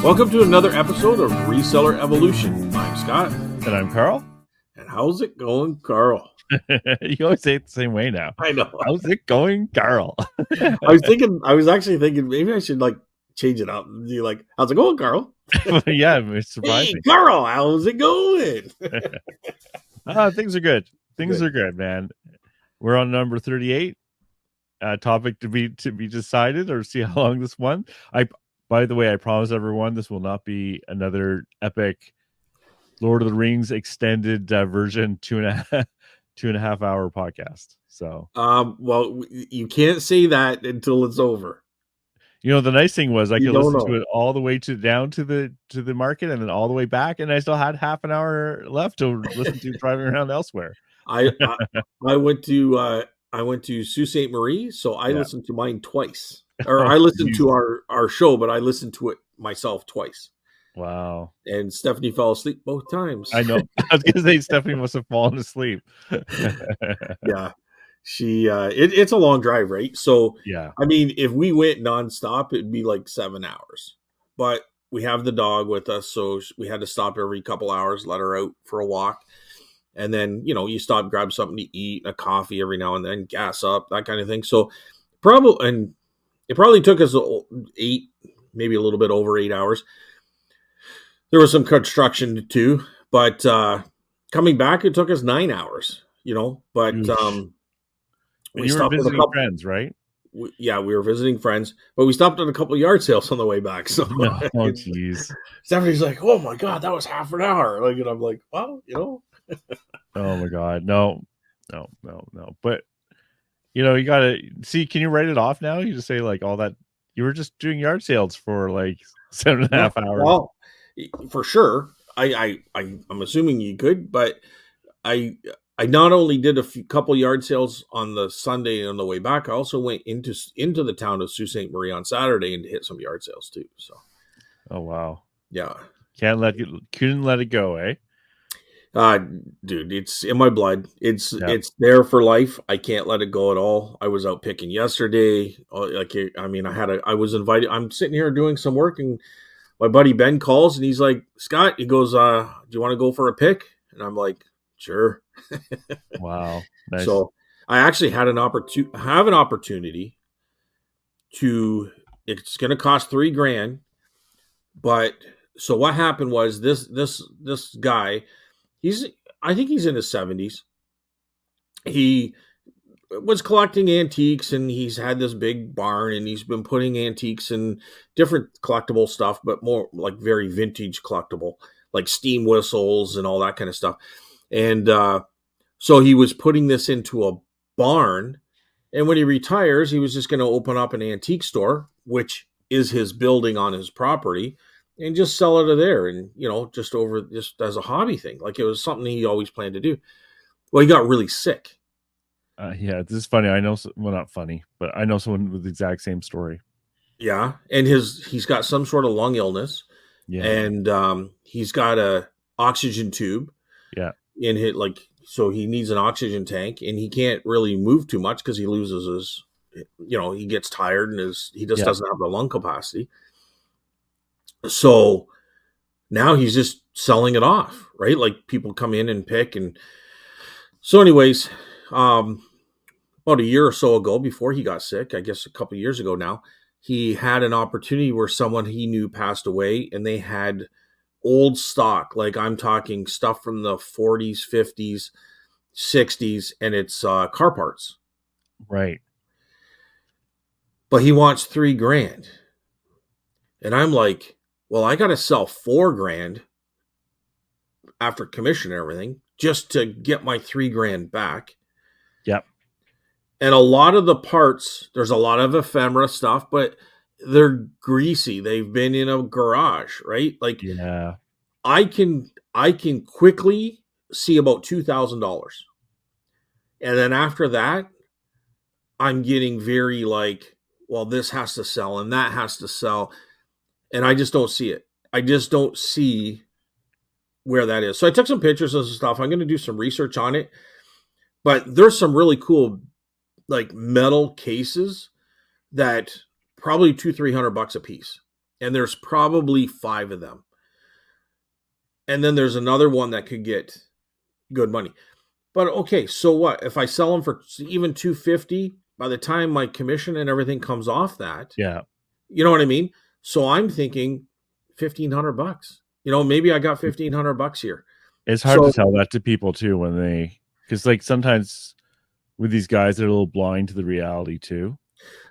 Welcome to another episode of Reseller Evolution. I'm Scott. And I'm Carl. And how's it going, Carl? You always say it the same way now. I know. How's it going, Carl? I was actually thinking maybe I should change it up and be like, how's it going, Carl? Yeah, it's surprising. Hey, Carl, how's it going? Things are good. Things are good, man. We're on number 38. Topic to be decided, or see how long this one. By the way, I promise everyone this will not be another epic Lord of the Rings extended version 2.5 hour podcast. So well, you can't say that until it's over. You know, the nice thing was I could listen to it all the way down to the market and then all the way back, and I still had half an hour left to listen to driving around elsewhere. I went to Sault Ste. Marie, so I listened to mine twice. Or I listened to our show, but I listened to it myself twice. Wow. And Stephanie fell asleep both times. I know. I was gonna say Stephanie must have fallen asleep. Yeah. She it's a long drive, right? So yeah, I mean, if we went nonstop, it'd be like 7 hours. But we have the dog with us, so we had to stop every couple hours, let her out for a walk. And then, you stop, grab something to eat, a coffee every now and then, gas up, that kind of thing. So it probably took us 8, maybe a little bit over 8 hours. There was some construction too, but coming back, it took us 9 hours, but we were visiting friends, right? We were visiting friends, but we stopped at a couple of yard sales on the way back. So, oh, jeez. Stephanie's like, "Oh my God, that was half an hour." And I'm like, "Well, Oh my God, no. But you gotta see. Can you write it off now? You just say like all that. You were just doing yard sales for like 7.5 hours. Well, for sure. I'm assuming you could, but I not only did a couple yard sales on the Sunday on the way back, I also went into the town of Sault Ste. Marie on Saturday and hit some yard sales too. So, oh wow, yeah, couldn't let it go, eh? Dude, it's in my blood. It's there for life. I can't let it go at all. I was out picking yesterday. I was invited. I'm sitting here doing some work, and my buddy Ben calls, and he's like, "Scott," he goes, "Do you want to go for a pick?" And I'm like, "Sure." Wow. Nice. So I actually had an opportunity to. It's going to cost $3,000, but so what happened was this guy. I think he's in his 70s. He was collecting antiques, and he's had this big barn, and he's been putting antiques and different collectible stuff, but more like very vintage collectible, like steam whistles and all that kind of stuff. And so he was putting this into a barn, and when he retires, he was just going to open up an antique store, which is his building on his property, and just sell it there, and just as a hobby thing, like it was something he always planned to do. Well, he got really sick. Yeah, this is funny. I know, well, not funny, but I know someone with the exact same story. Yeah, and he's got some sort of lung illness. Yeah, and he's got a oxygen tube. Yeah, in his so he needs an oxygen tank, and he can't really move too much because he loses his. He gets tired, and he just doesn't have the lung capacity. So now he's just selling it off, right? Like people come in and pick. And so anyways, about a year or so ago, before he got sick, I guess a couple of years ago now, he had an opportunity where someone he knew passed away, and they had old stock. Like I'm talking stuff from the 40s, 50s, 60s, and it's car parts. Right. But he wants $3,000. And I'm like, well, I got to sell $4,000 after commission and everything just to get my $3,000 back. Yep. And a lot of the parts, there's a lot of ephemera stuff, but they're greasy. They've been in a garage, right? Like, yeah, I can quickly see about $2,000. And then after that, I'm getting very like, well, this has to sell and that has to sell. And I just don't see it. I just don't see where that is. So I took some pictures of some stuff. I'm going to do some research on it. But there's some really cool, like metal cases that probably $200-300 a piece. and there's probably 5 of them. And then there's another one that could get good money. But okay, so what? If I sell them for even 250, by the time my commission and everything comes off that, Yeah. you know what I mean? So I'm thinking $1,500. Maybe I got $1,500 here. It's hard to So tell that to people too because like sometimes with these guys, they're a little blind to the reality too.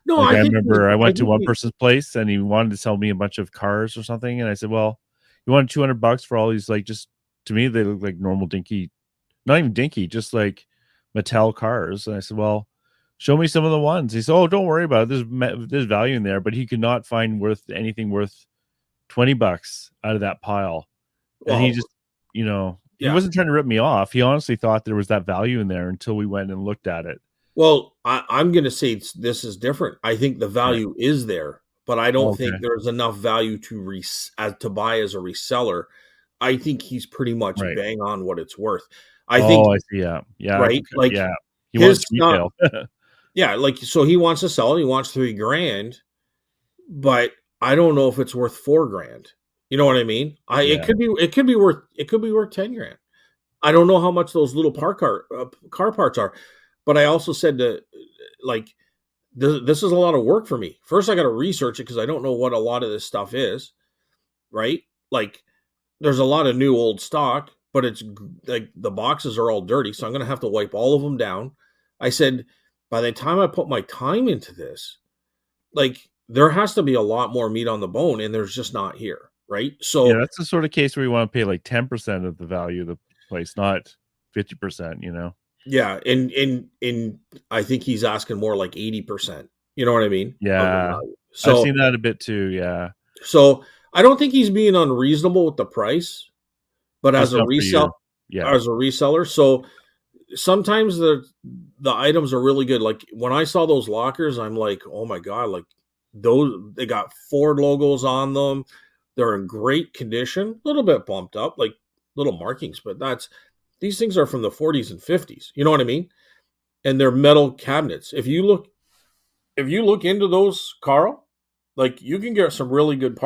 no, Like I I think remember I I went to think one person's place and he wanted to sell me a bunch of cars or something, and I said, "Well, you want $200 for all these, like, just to me they look like normal dinky, not even dinky, just like Mattel cars." And I said, "Well, show me some of the ones." He said, "Oh, don't worry about it. There's value in there," but he could not find anything worth $20 out of that pile. And he well, just, he yeah. wasn't trying to rip me off. He honestly thought there was that value in there until we went and looked at it. Well, I'm going to say this is different. I think the Right. value is there, but I don't think Okay. there's enough value to buy as a reseller. I think he's pretty much Right. bang on what it's worth. I think, Oh, I see. Yeah. Yeah. right? Like Yeah. He his wants stuff, retail. yeah, like so he wants to sell it, he wants 3 grand, but I don't know if it's worth 4 grand. You know what I mean? Yeah. It could be worth 10 grand. I don't know how much those little car parts are, but I also said to like this is a lot of work for me. First, I got to research it because I don't know what a lot of this stuff is, right? Like, there's a lot of new old stock, but it's like the boxes are all dirty, so I'm going to have to wipe all of them down. I said, by the time I put my time into this, like, there has to be a lot more meat on the bone, and there's just not here, right? Yeah. So, That's the sort of case where you want to pay like 10% of the value of the place, not 50%, yeah, and I think he's asking more like 80%. You know what I mean? Of the Yeah. value. I've So, seen that a bit too. Yeah. so I don't think he's being unreasonable with the price, but Just not for you. Yeah. as a reseller, so sometimes the items are really good. Like when I saw those lockers, I'm like, oh my god, like those they got Ford logos on them. They're in great condition, a little bit bumped up, like little markings, but these things are from the 40s and 50s. You know what I mean? And they're metal cabinets. If you look into those, Carl, like you can get some really good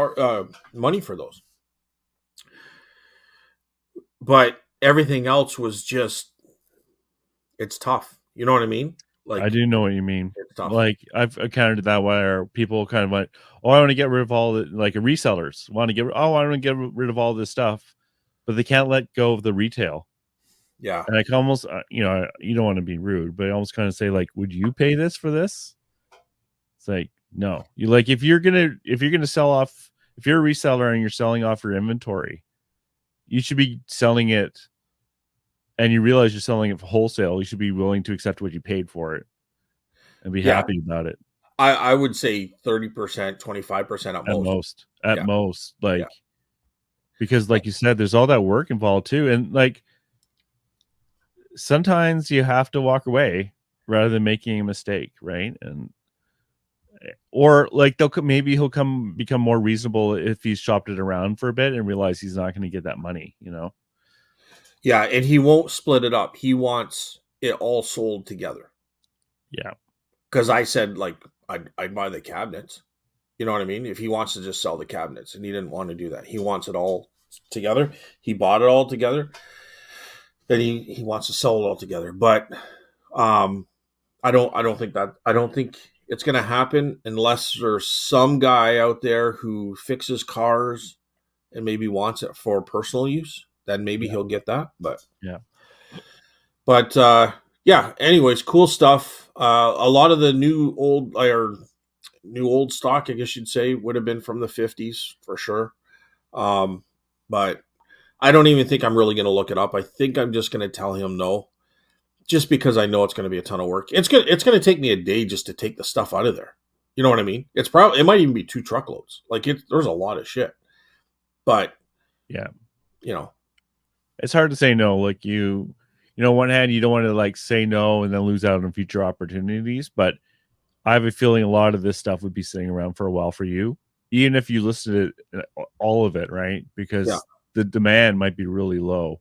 money for those. But everything else was just it's tough. You know what I mean? I Like do know what you mean. it's tough. Like I've encountered that where people kind of went, "Oh, I want to get rid of all the like resellers want to get. Oh, I want to get rid of all this stuff," but they can't let go of the retail. Yeah. And I can almost, you don't want to be rude, but I almost kind of say like, "Would you pay this for this?" It's like, no. You like if you're gonna sell off, if you're a reseller and you're selling off your inventory, you should be selling it, and you realize you're selling it for wholesale. You should be willing to accept what you paid for it and be Yeah. happy about it. I would say 30%, 25% at At most. Yeah. most, Yeah. like, because like you said, there's all that work involved too, and like sometimes you have to walk away rather than making a mistake, right? And or like maybe he'll become more reasonable if he's shopped it around for a bit and realize he's not going to get that money. Yeah. And he won't split it up. He wants it all sold together. Yeah. Because I said, like, I'd buy the cabinets. You know what I mean? If he wants to just sell the cabinets, and he didn't want to do that, he wants it all together. He bought it all together. Then he wants to sell it all together. But I don't think it's going to happen unless there's some guy out there who fixes cars and maybe wants it for personal use. Then maybe Yeah. he'll get that. But Yeah. but yeah. Anyways, cool stuff. A lot of the new old stock, I guess you'd say, would have been from the 50s for sure. But I don't even think I'm really going to look it up. I think I'm just going to tell him no, just because I know it's going to be a ton of work. It's going to take me a day just to take the stuff out of there. You know what I mean? It might even be 2 truckloads. Like there's a lot of shit. But Yeah. you know, It's hard to say no. Like on one hand, you don't want to like say no and then lose out on future opportunities. But I have a feeling a lot of this stuff would be sitting around for a while for you, even if you listed it, all of it, right? yeah, Because the demand might be really low.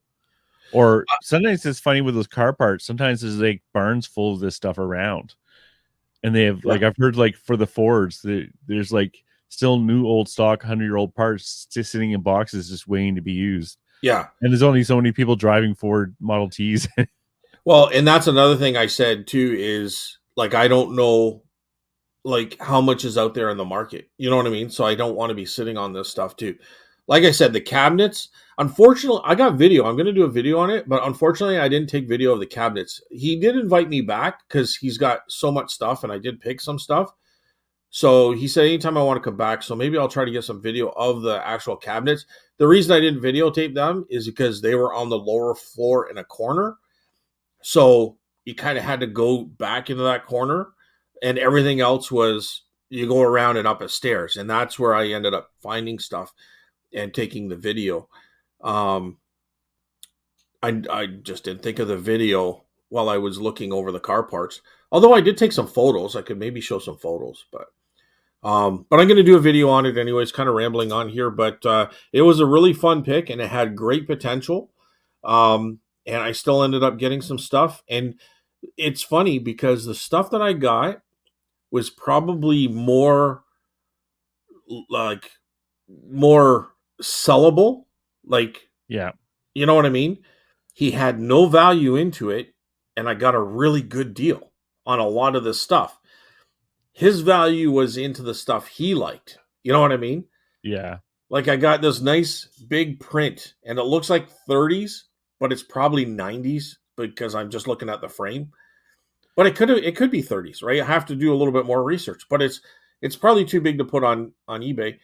Or sometimes it's funny with those car parts. Sometimes there's like barns full of this stuff around, and they have yeah, like I've heard like for the Fords, there's like still new old stock 100-year-old parts just sitting in boxes just waiting to be used. Yeah. And there's only so many people driving Ford Model Ts. Well, and that's another thing I said too is like I don't know like how much is out there in the market. You know what I mean? So I don't want to be sitting on this stuff too. Like I said, the cabinets, unfortunately, I got video. I'm going to do a video on it, but unfortunately, I didn't take video of the cabinets. He did invite me back because he's got so much stuff and I did pick some stuff. So he said anytime I want to come back. So maybe I'll try to get some video of the actual cabinets. The reason I didn't videotape them is because they were on the lower floor in a corner. So you kind of had to go back into that corner, and everything else was you go around and up a stairs. And that's where I ended up finding stuff and taking the video. I just didn't think of the video while I was looking over the car parts. Although I did take some photos, I could maybe show some photos, but I'm going to do a video on it anyways, kind of rambling on here, but it was a really fun pick and it had great potential. And I still ended up getting some stuff. And it's funny because the stuff that I got was probably like more sellable. Like, Yeah. you know what I mean? He had no value into it, and I got a really good deal on a lot of this stuff. His value was into the stuff he liked. You know what I mean? Yeah. Like I got this nice big print, and it looks like 30s, but it's probably 90s because I'm just looking at the frame. But it could be 30s, right? I have to do a little bit more research, but it's probably too big to put on eBay.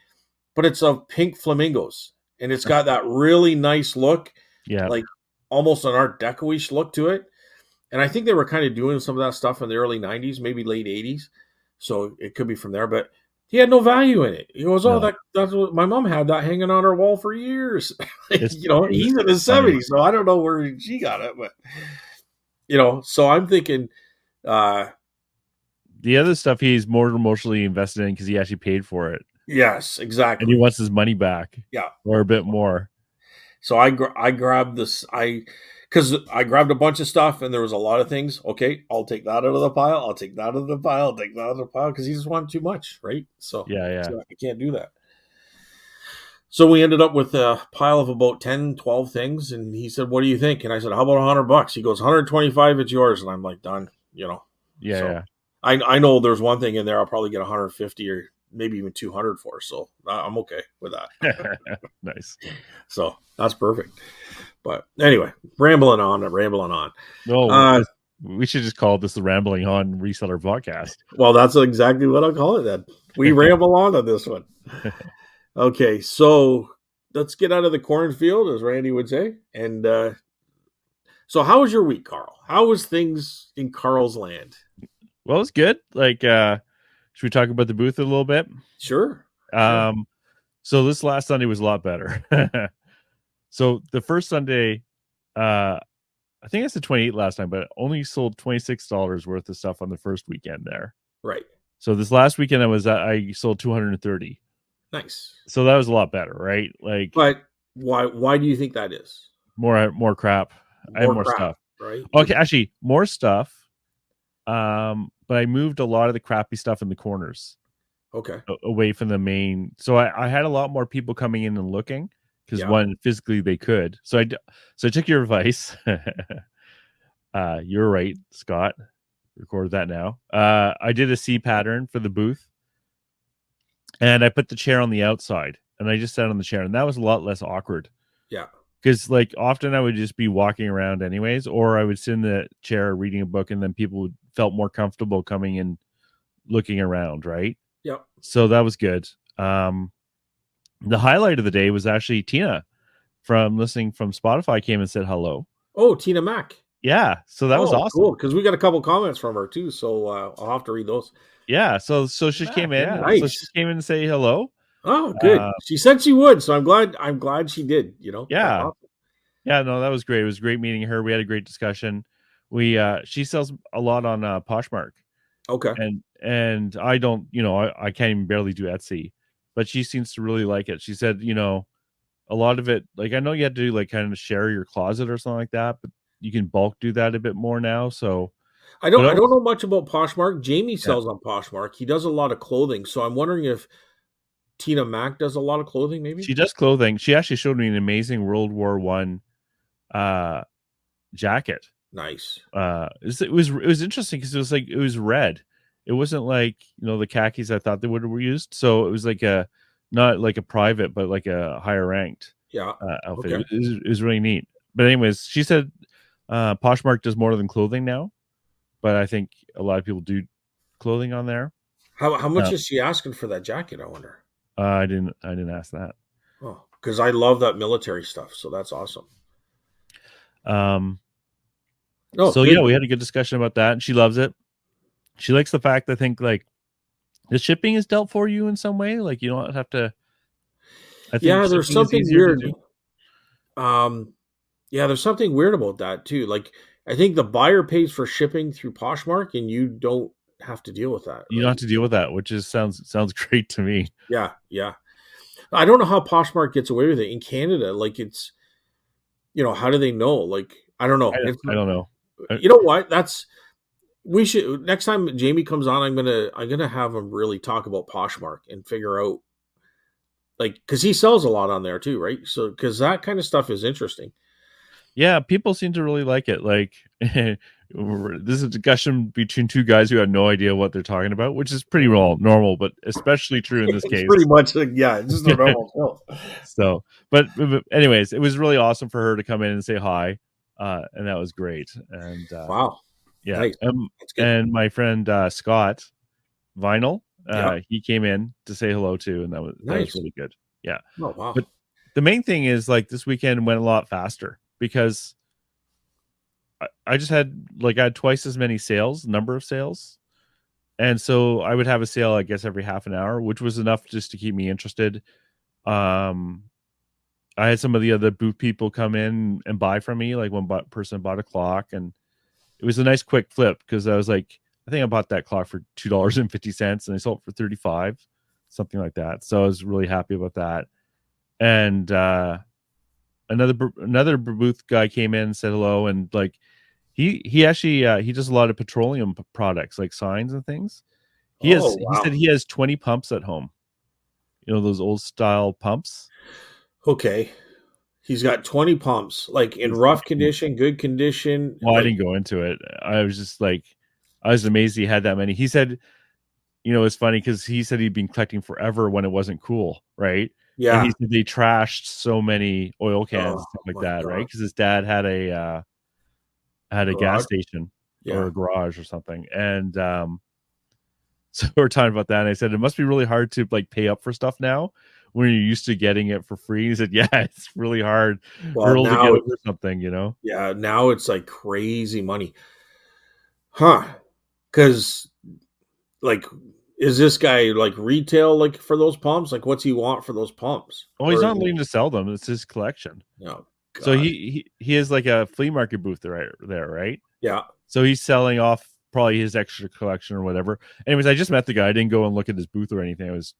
But it's of pink flamingos, and it's got that really nice look, Yeah. like almost an Art Deco-ish look to it. And I think they were kind of doing some of that stuff in the early 90s, maybe late 80s. So it could be from there, but he had no value in it. He goes, "Oh, No. that's what my mom had that hanging on her wall for years." It's You know, he's in his funny. 70s, so I don't know where she got it, but you know, so I'm thinking The other stuff he's more emotionally invested in because he actually paid for it. yes, And exactly. he wants his money back. Yeah. Or a bit more. So I grabbed this because I grabbed a bunch of stuff and there was a lot of things. Okay, I'll take that out of the pile. I'll take that out of the pile. I'll take that out of the pile because he just wanted too much, right? So Yeah. I can't do that. So we ended up with a pile of about 10, 12 things. And he said, "What do you think?" And I said, "How about $100?" He goes, "125, it's yours." And I'm like, done, you know. Yeah. So Yeah. I know there's one thing in there I'll probably get 150 or maybe even 200 for. So I'm okay with that. Nice. So that's perfect. But anyway, rambling on and rambling on. No, we should just call this the Rambling On Reseller podcast. Well, that's exactly what I'll call it then. We ramble on this one. Okay, so let's get out of the cornfield, as Randy would say. And so how was your week, Carl? How was things in Carl's land? Well, it's good. Like, should we talk about the booth a little bit? Sure. So this last Sunday was a lot better. So the first Sunday, I think I said 28 last time, but only sold $26 worth of stuff on the first weekend there. Right. So this last weekend I sold 230. Nice. So that was a lot better, right? Like, but why do you think that is? More crap. I have more crap, stuff. Right. Okay, actually, more stuff. But I moved a lot of the crappy stuff in the corners. Okay. Away from the main. So I had a lot more people coming in and looking because one, physically they could. So I took your advice. You're right, Scott. Record that now. I did a C pattern for the booth, and I put the chair on the outside, and I just sat on the chair, and that was a lot less awkward. Yeah. Because like often I would just be walking around anyways, or I would sit in the chair reading a book, and then people felt more comfortable coming and looking around, right? Yep. So that was good. The highlight of the day was actually Tina from listening from Spotify came and said hello. Oh, Tina Mack. Yeah, so that was awesome. Cool, because we got a couple comments from her too, so I'll have to read those. Yeah, so she came in. Yeah, nice. So she came in to say hello. Oh, good. She said she would, so I'm glad she did. You know. Yeah. Awesome. Yeah, no, that was great. It was great meeting her. We had a great discussion. She sells a lot on Poshmark. Okay. And I don't, I can't even barely do Etsy, but she seems to really like it. She said, a lot of it, like I know you had to like kind of share your closet or something like that, but you can bulk do that a bit more now. So I don't know much about Poshmark. Jamie sells on Poshmark. He does a lot of clothing, so I'm wondering if Tina Mack does a lot of clothing, maybe. She does clothing. She actually showed me an amazing World War One jacket. Nice. It was interesting because it was red. It wasn't like the khakis I thought they would have used. So it was like a not like a private, but like a higher ranked Yeah. outfit. Okay. It was really neat. But anyways, she said Poshmark does more than clothing now, but I think a lot of people do clothing on there. How much is she asking for that jacket? I wonder. I didn't ask that. Oh, because I love that military stuff. So that's awesome. Oh, So good. yeah, we had a good discussion about that, and she loves it. She likes the fact I think like the shipping is dealt for you in some way. Like you don't have to. I think Yeah, there's shipping is something easier to weird. do. Yeah, there's something weird about that too. Like, I think the buyer pays for shipping through Poshmark, and you don't have to deal with that, You don't have right? to deal with that, which is sounds great to me. Yeah, yeah. I don't know how Poshmark gets away with it in Canada. Like, it's how do they know? Like, I don't know. It's I don't know. you know what? We should next time Jamie comes on. I'm gonna have him really talk about Poshmark and figure out like because he sells a lot on there too, right? So because that kind of stuff is interesting. Yeah, people seem to really like it. Like this is a discussion between two guys who have no idea what they're talking about, which is pretty normal, but especially true in this It's pretty case. much like, yeah, it's just a normal pill. So, but anyways, it was really awesome for her to come in and say hi, and that was great. And Wow, yeah, nice. That's good. and my friend Scott Vinyl, Yeah, he came in to say hello too, and that was nice. really good. Yeah, Oh wow. but the main thing is like this weekend went a lot faster because I just had I had twice as many number of sales, and so I would have a sale I guess every half an hour, which was enough just to keep me interested. Um, I had some of the other booth people come in and buy from me, like one person bought a clock, and it was a nice quick flip because I was like, I think I bought that clock for $2.50 and I sold it for 35, something like that. So I was really happy about that. And another booth guy came in and said hello, and like he actually he does a lot of petroleum products like signs and things. Oh He said wow. he has 20 pumps at home. Those old style pumps. Okay. He's got 20 pumps, like in rough condition, good condition. Well, I Like, didn't go into it. I was just like, I was amazed he had that many. He said, it's funny because he said he'd been collecting forever when it wasn't cool, right? And he yeah. said they trashed so many oil cans and Oh stuff like my that, right? god. Because his dad had a gas Garage. station or Yeah. a garage or something, and so we are talking about that. And I said it must be really hard to like pay up for stuff now when you're used to getting it for free. He said, "Yeah, it's really Well, hurdle to get now over something." yeah, now it's like crazy money. Huh. Cuz like is this guy like retail like for those pumps? Like what's he want for those pumps? Oh, he's Or is not it looking to sell them. It's his collection. oh So god. he has like a flea market booth there, right? Yeah. So he's selling off probably his extra collection or whatever. Anyways, I just met the guy. I didn't go and look at his booth or anything. It was,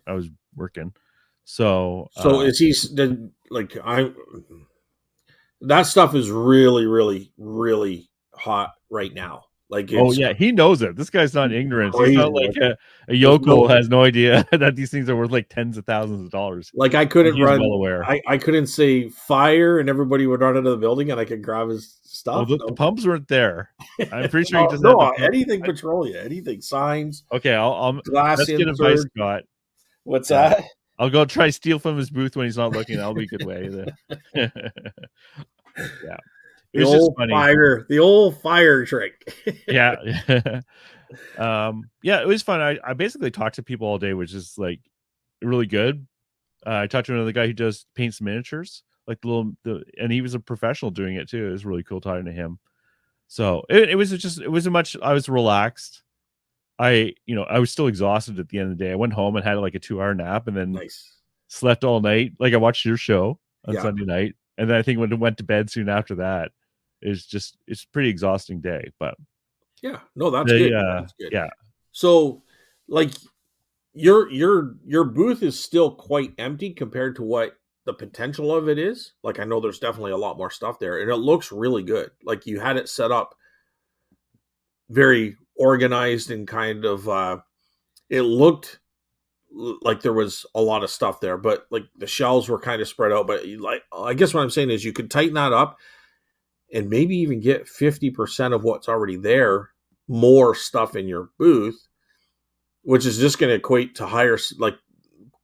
I was working. So, So is he like I that stuff is really really really hot right now. Like oh it's yeah, he knows it. This guy's not ignorant. He's not crazy. like Like a there's yokel no who has no idea that these things are worth like tens of thousands of dollars. like I couldn't He's well run. aware. I couldn't say fire, and everybody would run into the building, and I could grab his Oh, stuff. the No, pumps weren't there. I'm pretty sure he no, just had the no, pump. anything petroleum, anything signs, Okay, I'll glass let's get him by insert. Scott. What's Yeah, that? I'll go try steal from his booth when he's not looking. That'll be a good way. Yeah, it was just funny. The old fire trick. Yeah, yeah, it was fun. I basically talked to people all day, which is like really good. I talked to another guy who does paints miniatures, like and he was a professional doing it too. It was really cool talking to him. So it was a much. I was relaxed. I was still exhausted at the end of the day. I went home and had like a 2-hour nap, and then Nice. slept all night. Like I watched your show on Yeah, Sunday night, and then I think when I went to bed soon after that, it's a pretty exhausting day. But yeah. No, that's the good. That's good. yeah. So, like, your booth is still quite empty compared to what the potential of it is. Like, I know there's definitely a lot more stuff there, and it looks really good. Like, you had it set up very organized and kind of. It looked like there was a lot of stuff there, but like the shelves were kind of spread out. But like, I guess what I'm saying is you could tighten that up and maybe even get 50% of what's already there, more stuff in your booth, which is just going to equate to higher, like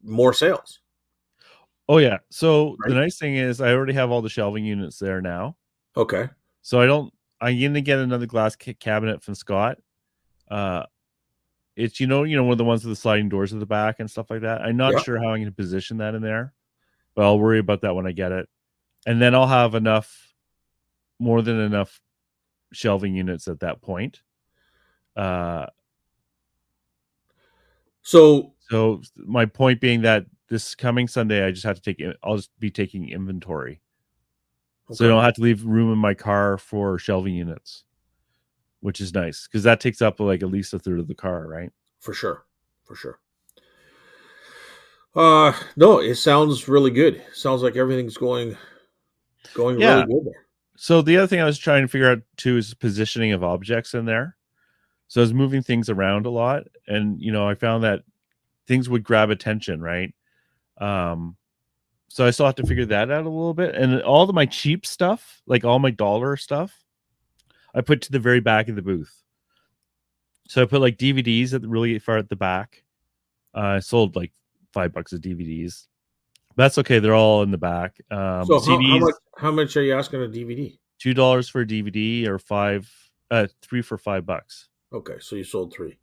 more sales. Oh yeah. So the Right. nice thing is I already have all the shelving units there now. Okay. So I'm going to get another glass cabinet from Scott. It's one of the ones with the sliding doors at the back and stuff like that. I'm not Yeah. sure how I'm going to position that in there, but I'll worry about that when I get it. And then I'll have more than enough shelving units at that point. So My point being that this coming Sunday, I'll just be taking inventory. So I okay. don't have to leave room in my car for shelving units, which is nice because that takes up like at least a third of the car, right? For sure. For sure. No, it sounds really good. Sounds like everything's going really Yeah. good there. So the other thing I was trying to figure out too is positioning of objects in there. So I was moving things around a lot, and I found that things would grab attention, right? So I still have to figure that out a little bit. And all of my cheap stuff, like all my dollar stuff, I put to the very back of the booth. So I put like DVDs at the really far at the back. I sold like $5 of DVDs. That's okay. They're all in the back. So CDs, how much are you asking a DVD? $2 for a DVD or three for $5. Okay, so you sold 3.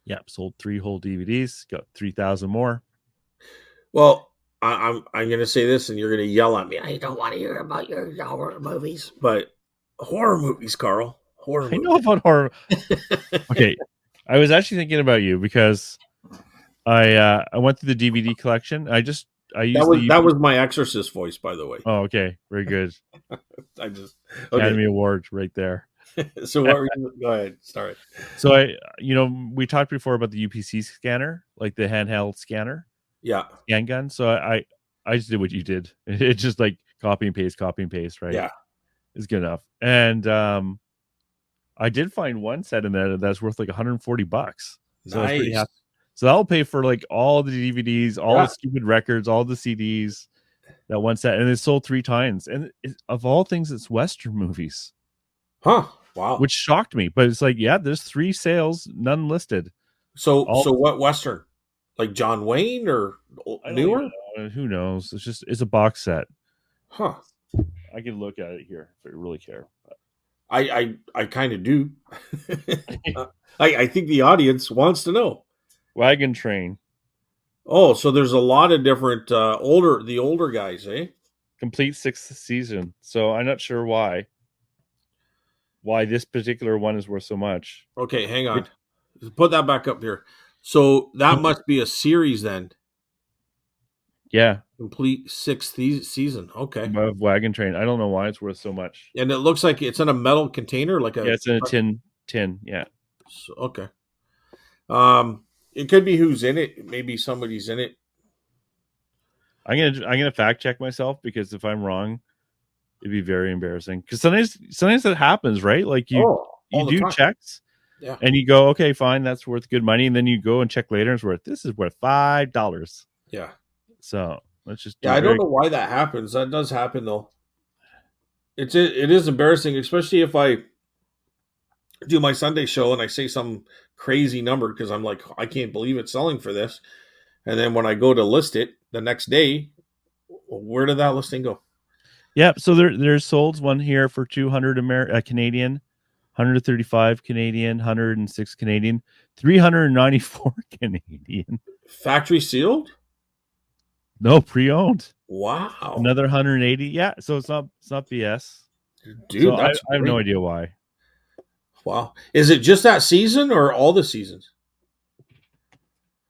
Yep, sold 3 whole DVDs. Got 3,000 more. Well, I'm going to say this, and you're going to yell at me. I don't want to hear about your horror movies, but horror movies, Carl. Horror I movies. know about horror. Okay, I was actually thinking about you because I went through the DVD collection. I used That was my Exorcist voice, by the way. Oh, okay, very good. I just Academy Award right there. So what were you, go ahead. Sorry. So we talked before about the UPC scanner, like the handheld scanner. Yeah. Scan gun. So I just did what you did. It's just like copy and paste, right? Yeah. It's good enough. And I did find one set in there that's worth like $140. So I was pretty happy. So that'll pay for like all the DVDs, all the stupid records, all the CDs, that one set. And it sold 3 times. And of all things, it's Western movies. Huh. Wow. Which shocked me. But it's like, yeah, there's 3 sales, none listed. So what Western? Like John Wayne or newer? Who knows? It's a box set. Huh. I can look at it here if I really care. But. I kind of do. I think the audience wants to know. Wagon Train. Oh, so there's a lot of different older guys, eh? Complete 6th season. So I'm not sure why this particular one is worth so much. Okay, hang on. Put that back up here. So that must be a series then. Yeah. Complete 6th season. Okay. Of Wagon Train. I don't know why it's worth so much. And it looks like it's in a metal container, like yeah, it's in a tin. Yeah. So, okay. It could be who's in it. Maybe somebody's in it. I'm gonna fact check myself because if I'm wrong, it'd be very embarrassing. Because sometimes that happens, right? Like you do checks, yeah, and you go, okay, fine, that's worth good money, and then you go and check later, and this is worth $5. Yeah. So let's just. I don't know why that happens. That does happen though. It is embarrassing, especially if I do my Sunday show and I say some crazy number because I'm like, I can't believe it's selling for this. And then when I go to list it the next day, where did that listing go? Yeah, so there's sold one here for 200 Canadian, 135 Canadian, 106 Canadian, 394 Canadian. Factory sealed? No, pre-owned. Wow. Another 180. Yeah, so it's not BS. Dude, so I have no idea why. Wow. Is it just that season or all the seasons?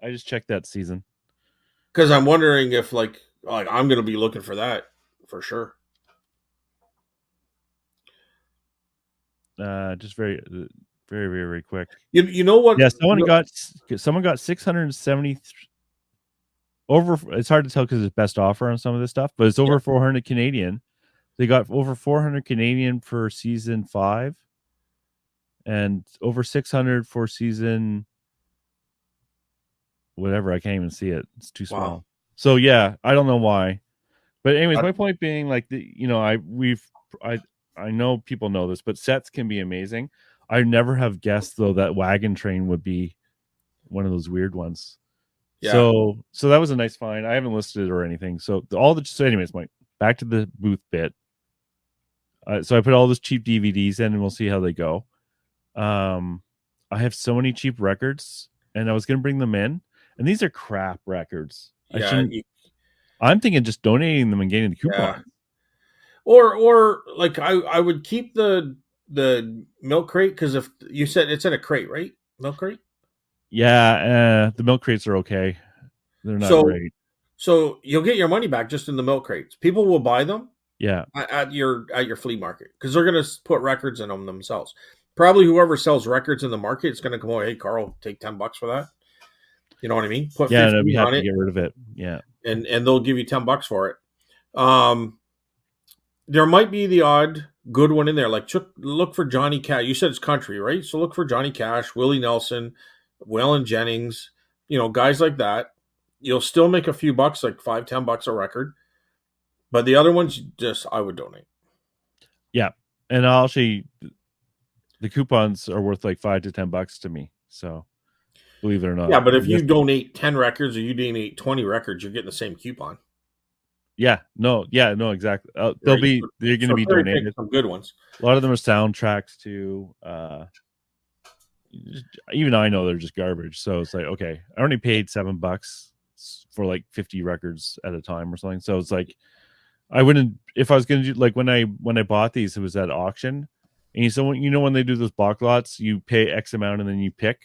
I just checked that season. Because I'm wondering if like I'm going to be looking for that for sure. Just very, very, very, very quick. You know what? Yeah, someone got 670 over. It's hard to tell because it's best offer on some of this stuff, but it's over 400 Canadian. They got over 400 Canadian for season 5, and over 600 for season whatever. I can't even see it. It's too Wow. small. So yeah, I don't know why. But anyways, That- my point being, like, I I know people know this, but sets can be amazing. I never have guessed though that Wagon Train would be one of those weird ones. yeah. So that was a nice find. I haven't listed it or anything. So anyways, Mike, back to the booth bit. So I put all those cheap DVDs in, and we'll see how they go. I have so many cheap records, and I was gonna bring them in, and these are crap records. I Yeah. shouldn't. I'm thinking just donating them and getting the Yeah. coupon. Or like I would keep the milk crate, because if you said it's in a crate, right? Milk crate. Yeah, the milk crates are okay. They're not So great. so you'll get your money back just in the milk crates. People will buy them Yeah, at your flea market because they're going to put records in them themselves. Probably whoever sells records in the market is going to come over. Hey, Carl, take $10 for that. You know what I mean? Put yeah, and I'd be 15 happy on to it, get rid of it. Yeah, and they'll give you $10 for it. Um, there might be the odd good one in there. Like look for Johnny Cash. You said it's country, right? So look for Johnny Cash, Willie Nelson, Waylon Jennings. Guys like that. You'll still make a few bucks, like $5-10 a record. But the other ones, just I would donate. yeah, and I'll actually the coupons are worth like $5 to $10 to me. So believe it or Yeah, not, but if you donate 10 records or you donate 20 records, you're getting the same coupon, yeah, no, exactly. right? They're going to So be cherry pick donated. some good ones. A lot of them are soundtracks too. Even I know they're just garbage. So it's like, okay, I only paid $7 for like 50 records at a time or something. So it's like, I wouldn't, if I was going to do, like, when I bought these, it was at auction. And when they do those block lots, you pay X amount and then you pick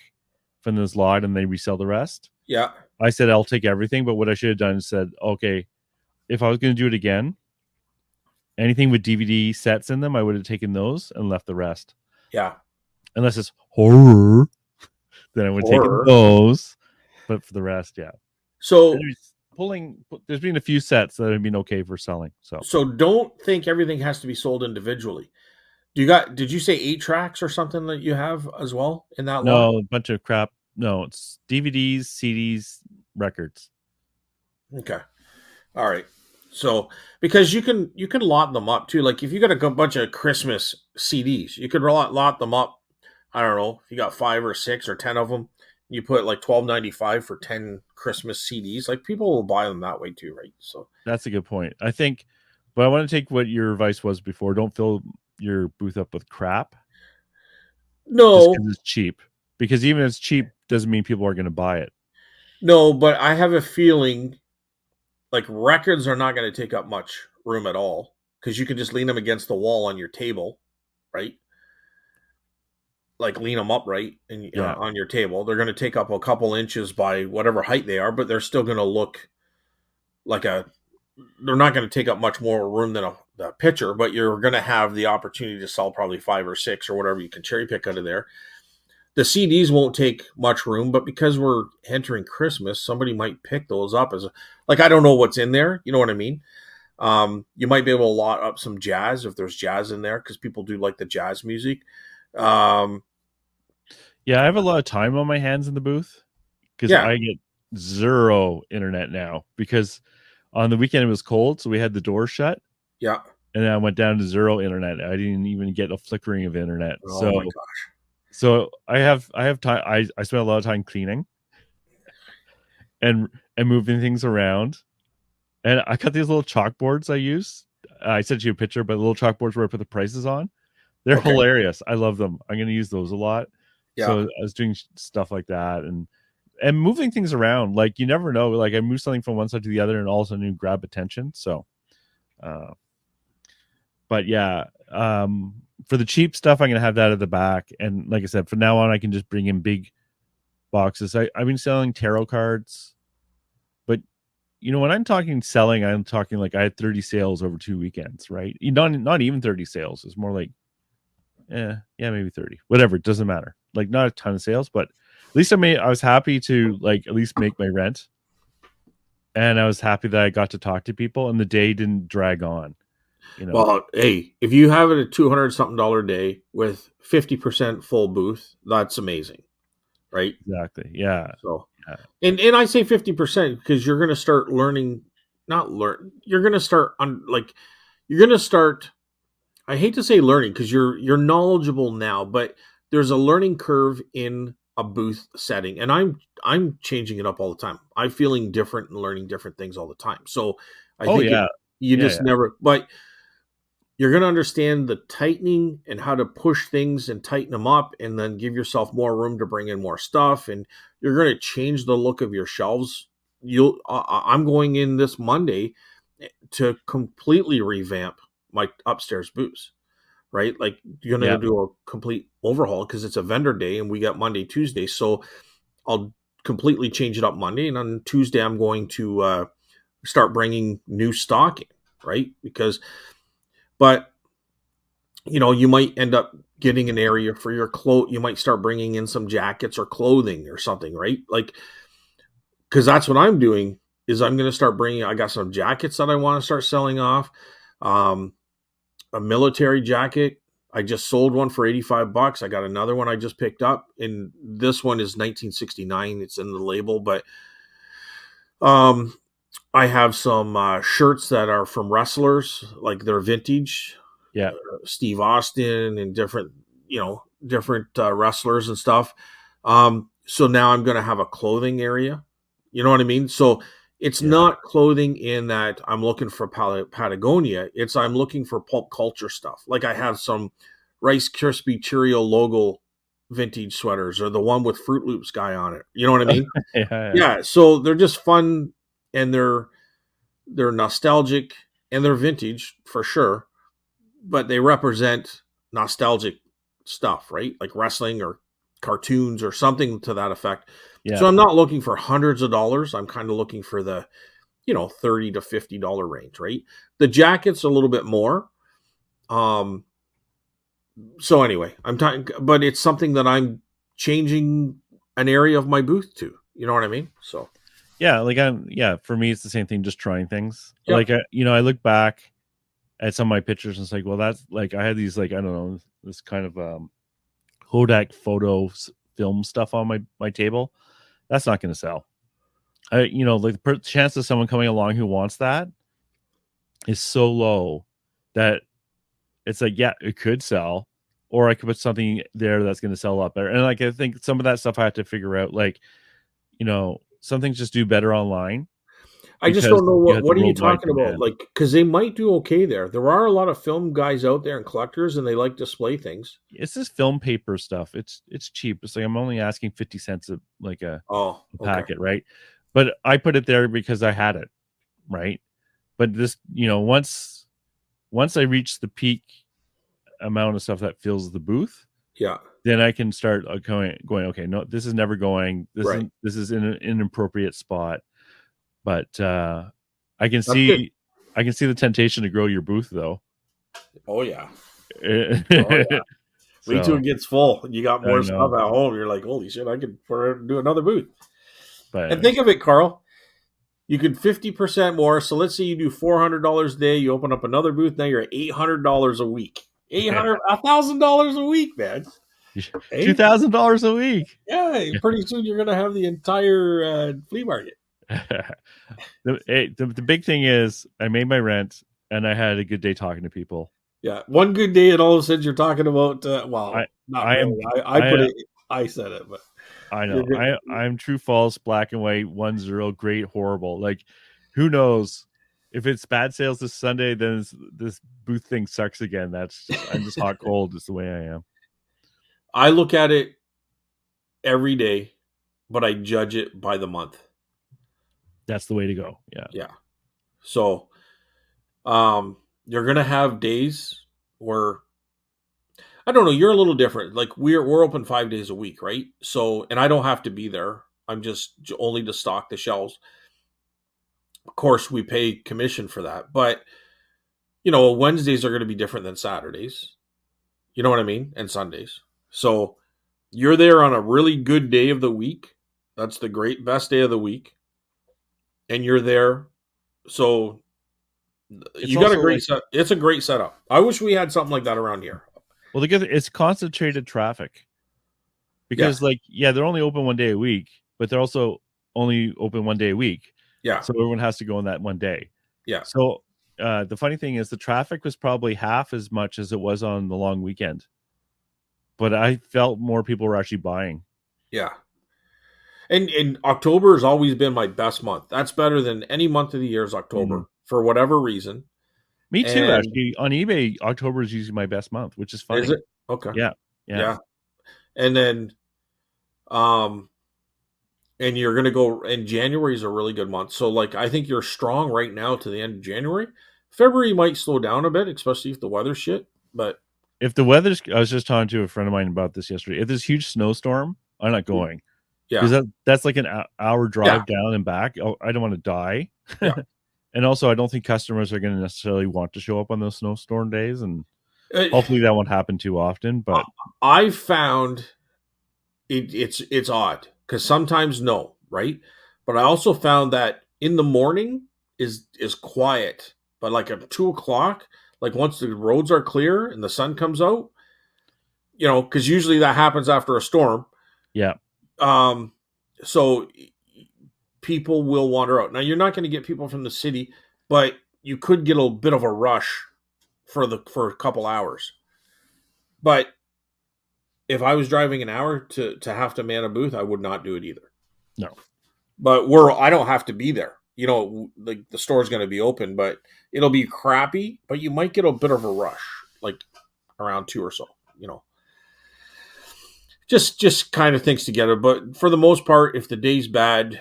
from this lot and they resell the rest. Yeah, I said, I'll take everything. But what I should have done is said, okay, if I was going to do it again, anything with DVD sets in them, I would have taken those and left the rest. yeah. Unless it's horror, then I would have taken Or those. But for the rest, yeah. so There's been a few sets that have been okay for selling. so don't think everything has to be sold individually. Did you say 8 tracks or something that you have as well in that lot? No, a bunch of crap. No, it's DVDs, CDs, records. Okay. All right. So because you can lot them up too. Like if you got a bunch of Christmas CDs, you could lot them up. I don't know if you got 5 or 6 or 10 of them. You put like $12.95 for 10 Christmas CDs. Like people will buy them that way too, right? So That's a good point. I think, but I want to take what your advice was before. Don't fill your booth up with crap just no, because it's cheap. Because even if it's cheap doesn't mean people are going to buy it. no, but I have a feeling like records are not going to take up much room at all because you can just lean them against the wall on your table, right? Like lean them upright and Yeah. on your table. They're going to take up a couple inches by whatever height they are, but they're still going to look like a. They're not going to take up much more room than a picture, but you're going to have the opportunity to sell probably 5 or 6 or whatever you can cherry pick out of there. The CDs won't take much room, but because we're entering Christmas, somebody might pick those up as like I don't know what's in there. You know what I mean? You might be able to lot up some jazz if there's jazz in there because people do like the jazz music. Um, Yeah, I have a lot of time on my hands in the booth because yeah, I get zero internet now because on the weekend it was cold, so we had the door shut, yeah. and I went down to zero internet. I didn't even get a flickering of internet. Oh my god. So I have time. I spent a lot of time cleaning and moving things around. And I got these little chalkboards I use. I sent you a picture, but little chalkboards where I put the prices on. They're Okay. hilarious. I love them. I'm going to use those a lot. Yeah. So I was doing stuff like that and moving things around. Like you never know. Like I move something from one side to the other, and all of a sudden you grab attention. So, but yeah, for the cheap stuff, I'm going to have that at the back. And like I said, from now on, I can just bring in big boxes. I've been selling tarot cards, but when I'm talking selling, I'm talking like I had 30 sales over 2 weekends, right? Not even 30 sales. It's more like, yeah, maybe 30, whatever. It doesn't matter. Like not a ton of sales, but at least I was happy to like at least make my rent. And I was happy that I got to talk to people and the day didn't drag on. Well, hey, if you have it a $200 something day with 50% full booth, that's amazing, right? Exactly. Yeah. So, Yeah. and I say 50% because you're going to start learning, not learn. You're going to start on like you're going to start. I hate to say learning because you're knowledgeable now, but there's a learning curve in a booth setting, and I'm changing it up all the time. I'm feeling different and learning different things all the time. So I Oh think yeah. you Yeah. just Yeah. never, but you're going to understand the tightening and how to push things and tighten them up and then give yourself more room to bring in more stuff, and you're going to change the look of your shelves. I'm going in this Monday to completely revamp my upstairs booths, right? Like you're going Yeah. to do a complete overhaul because it's a vendor day and we got Monday, Tuesday. So I'll completely change it up Monday, and on Tuesday I'm going to start bringing new stock in, right? Because but you might end up getting an area for your clothes. You might start bringing in some jackets or clothing or something, right? Like, because that's what I'm doing is I'm going to start bringing. I got some jackets that I want to start selling off. Um, a military jacket. I just sold one for $85. I got another one I just picked up, and this one is 1969. It's in the label, but um, I have some shirts that are from wrestlers, like they're vintage. Yeah. Steve Austin and different wrestlers and stuff. So now I'm going to have a clothing area. You know what I mean? So it's Yeah. not clothing in that I'm looking for Patagonia. It's I'm looking for pulp culture stuff. Like I have some Rice Krispie Cheerio logo vintage sweaters or the one with Fruit Loops guy on it. You know what I mean? Yeah. Yeah. Yeah. So they're just fun and they're nostalgic and they're vintage for sure, but they represent nostalgic stuff, right? Like wrestling or cartoons or something to that effect. Yeah. So I'm not looking for hundreds of dollars. I'm kind of looking for the, $30 to $50 range, right? The jacket's a little bit more. Um, so anyway, I'm talking, but it's something that I'm changing an area of my booth to. You know what I mean? So Yeah. Like for me, it's the same thing, just trying things. yeah, Like, I look back at some of my pictures and it's like, well, that's like, I had these, like, I don't know, this kind of, Kodak film stuff on my table. That's not going to sell. Like the chance of someone coming along who wants that is so low that it's like, yeah, it could sell, or I could put something there that's going to sell a lot better. And like, I think some of that stuff I have to figure out. Like, some things just do better online I just because don't know you have the what are you worldwide talking about? demand. Like, because they might do okay there. There are a lot of film guys out there and collectors, and they like display things. It's this film paper stuff. It's cheap. It's like I'm only asking 50 cents a Oh, okay, packet, right? But I put it there because I had it, right? But this, once I reach the peak amount of stuff that fills the booth, yeah, then I can start going. Okay, no, this is never going. right. This is in an inappropriate spot. But I can That's good. see the temptation to grow your booth though. Oh yeah, oh yeah. Wait till So it gets full. You got I more stuff know, at home. You're like, holy shit, I could do another booth. but And anyways, think of it, Carl. You could 50% more. So let's say you do $400 a day. You open up another booth. Now you're at $800 a week. $1,000 a week, man. Hey, $2,000 a week. yeah. Pretty soon you're gonna have the entire flea market. The big thing is I made my rent and I had a good day talking to people. Yeah, one good day, and all of a sudden you're talking about. I Well, not I really. am I put I it. I said it, but I you're know. good. I'm true, false, black and white, 1-0, great, horrible. Like, who knows? If it's bad sales this Sunday, then this booth thing sucks again. I'm just hot cold. Is the way I am. I look at it every day, but I judge it by the month. That's the way to go. Yeah. Yeah. So, you're gonna have days where I don't know. You're a little different. Like we're open 5 days a week, right? So, and I don't have to be there. I'm just only to stock the shelves. Of course, we pay commission for that, but Wednesdays are going to be different than Saturdays. You know what I mean? And Sundays. So you're there on a really good day of the week. That's the best day of the week. And you're there. So It's you got a also great like, set. It's a great setup. I wish we had something like that around here. well, it's concentrated traffic. because they're only open 1 day a week, but they're also only open 1 day a week. Yeah. So everyone has to go on that 1 day. Yeah. So the funny thing is the traffic was probably half as much as it was on the long weekend. But I felt more people were actually buying. Yeah. And October has always been my best month. That's better than any month of the year is October for whatever reason. Me too, And actually. On eBay, October is usually my best month, which is funny. is it? Okay. Yeah. And then and you're going to go, and January is a really good month. So like I think you're strong right now to the end of January. February might slow down a bit, especially if the weather's shit, but if the weather's, I was just talking to a friend of mine about this yesterday. If there's a huge snowstorm, I'm not going. yeah. Because that's like an hour drive down and back. Oh, I don't want to die. Yeah. And also, I don't think customers are going to necessarily want to show up on those snowstorm days. And hopefully that won't happen too often. But I found it's odd because sometimes no, right? But I also found that in the morning is quiet. But like at 2:00, like once the roads are clear and the sun comes out, because usually that happens after a storm. Yeah. So people will wander out. Now you're not going to get people from the city, but you could get a bit of a rush for a couple hours. But if I was driving an hour to have to man a booth, I would not do it either. No. But I don't have to be there. The store's going to be open, but it'll be crappy, but you might get a bit of a rush, like around 2 or so, Just kind of things together. But for the most part, if the day's bad,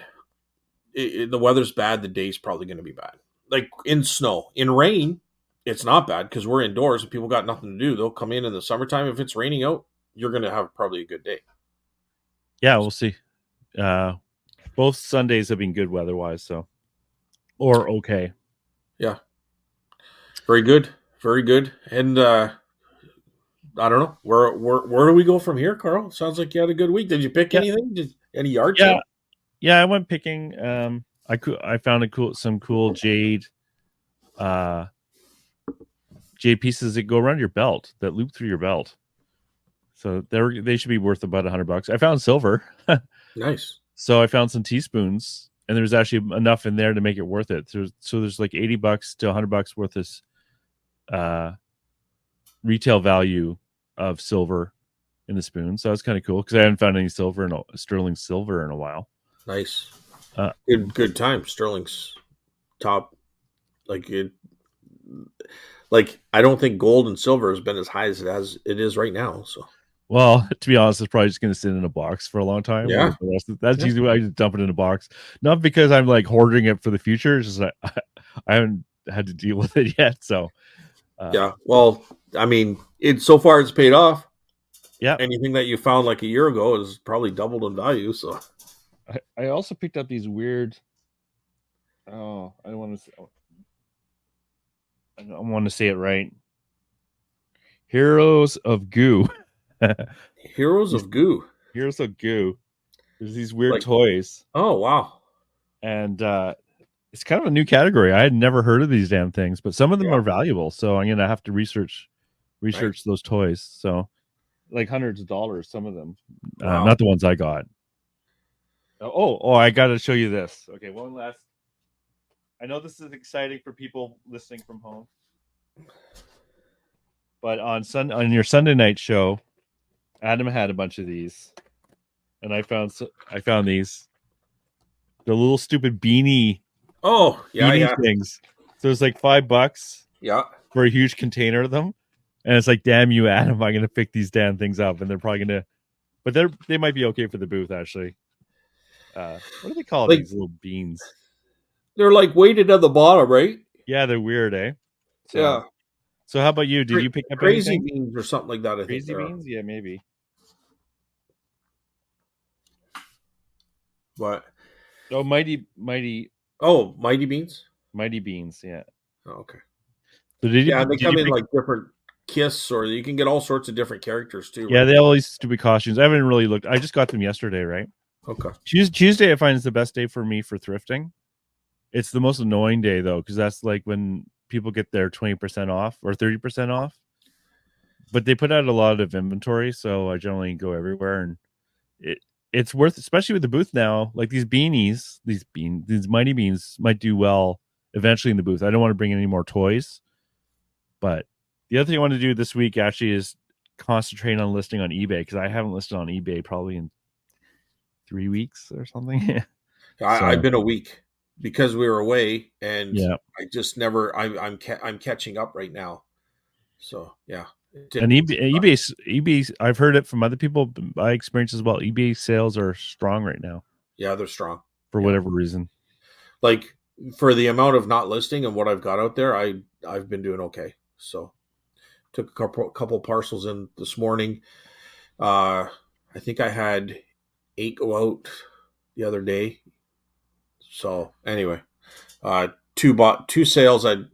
the weather's bad, the day's probably going to be bad. Like in snow. In rain, it's not bad because we're indoors and people got nothing to do. They'll come in the summertime. If it's raining out, you're going to have probably a good day. Yeah, we'll see. Both Sundays have been good weather-wise, so. Or okay. Yeah. Very good. Very good. And I don't know. Where do we go from here, Carl? Sounds like you had a good week. Did you pick anything? Any yard sale? Yeah, I went picking. I found some cool jade pieces that go around your belt, that loop through your belt. So they should be worth about $100. I found silver. Nice. So I found some teaspoons, and there's actually enough in there to make it worth it. So there's like $80 to $100 worth of retail value of silver in the spoon. So that's kind of cool because I haven't found any sterling silver in a while. Nice. Good time. Sterling's top. Like I don't think gold and silver has been as high as it is right now. So. Well, to be honest, it's probably just going to sit in a box for a long time. Yeah. That's usually why I just dump it in a box. Not because I'm like hoarding it for the future. It's just I haven't had to deal with it yet. So. Yeah. Well, I mean, so far it's paid off. Yeah. Anything that you found like a year ago is probably doubled in value. So. I also picked up these weird. Oh, I don't want to say it right. Heroes of Goo. Heroes of Goo. Heroes of Goo. There's these weird toys. Oh, wow. And it's kind of a new category. I had never heard of these damn things, but some of them are valuable. So I'm going to have to research those toys. So like hundreds of dollars, some of them. Wow. Not the ones I got. Oh, I got to show you this. Okay, one last. I know this is exciting for people listening from home. But on your Sunday night show, Adam had a bunch of these, and I found these. The little stupid beanie. Oh, yeah, things. So it's like $5. Yeah. For a huge container of them, and it's like, damn you, Adam! I'm gonna pick these damn things up, and they're probably gonna, but they might be okay for the booth actually. What do they call these little beans? They're like weighted at the bottom, right? Yeah, they're weird, eh? So, yeah. So how about you? Did you pick up crazy anything? Beans or something like that? Crazy beans? Yeah, maybe. What? Oh, mighty. Oh, Mighty Beans. Mighty Beans, yeah. Oh, okay. So they come in like different Kiss, or you can get all sorts of different characters too. Yeah, right? They have all these stupid costumes. I haven't really looked. I just got them yesterday, right? Okay. Tuesday I find is the best day for me for thrifting. It's the most annoying day though, because that's like when people get their 20% off or 30% off. But they put out a lot of inventory, so I generally go everywhere, and it's worth, especially with the booth now. Like these beanies, these mighty beans might do well eventually in the booth. I don't want to bring in any more toys, but the other thing I want to do this week actually is concentrate on listing on eBay, because I haven't listed on eBay probably in 3 weeks or something. I've been a week because we were away, and Yeah. I just never. I'm catching up right now. So yeah, And eBay, I've heard it from other people. My experience as well. eBay sales are strong right now Yeah, they're strong for whatever reason. Like for the amount of not listing and what I've got out there, I've been doing okay. So took a couple parcels in this morning. I think I had 8 go out the other day. So anyway, two sales that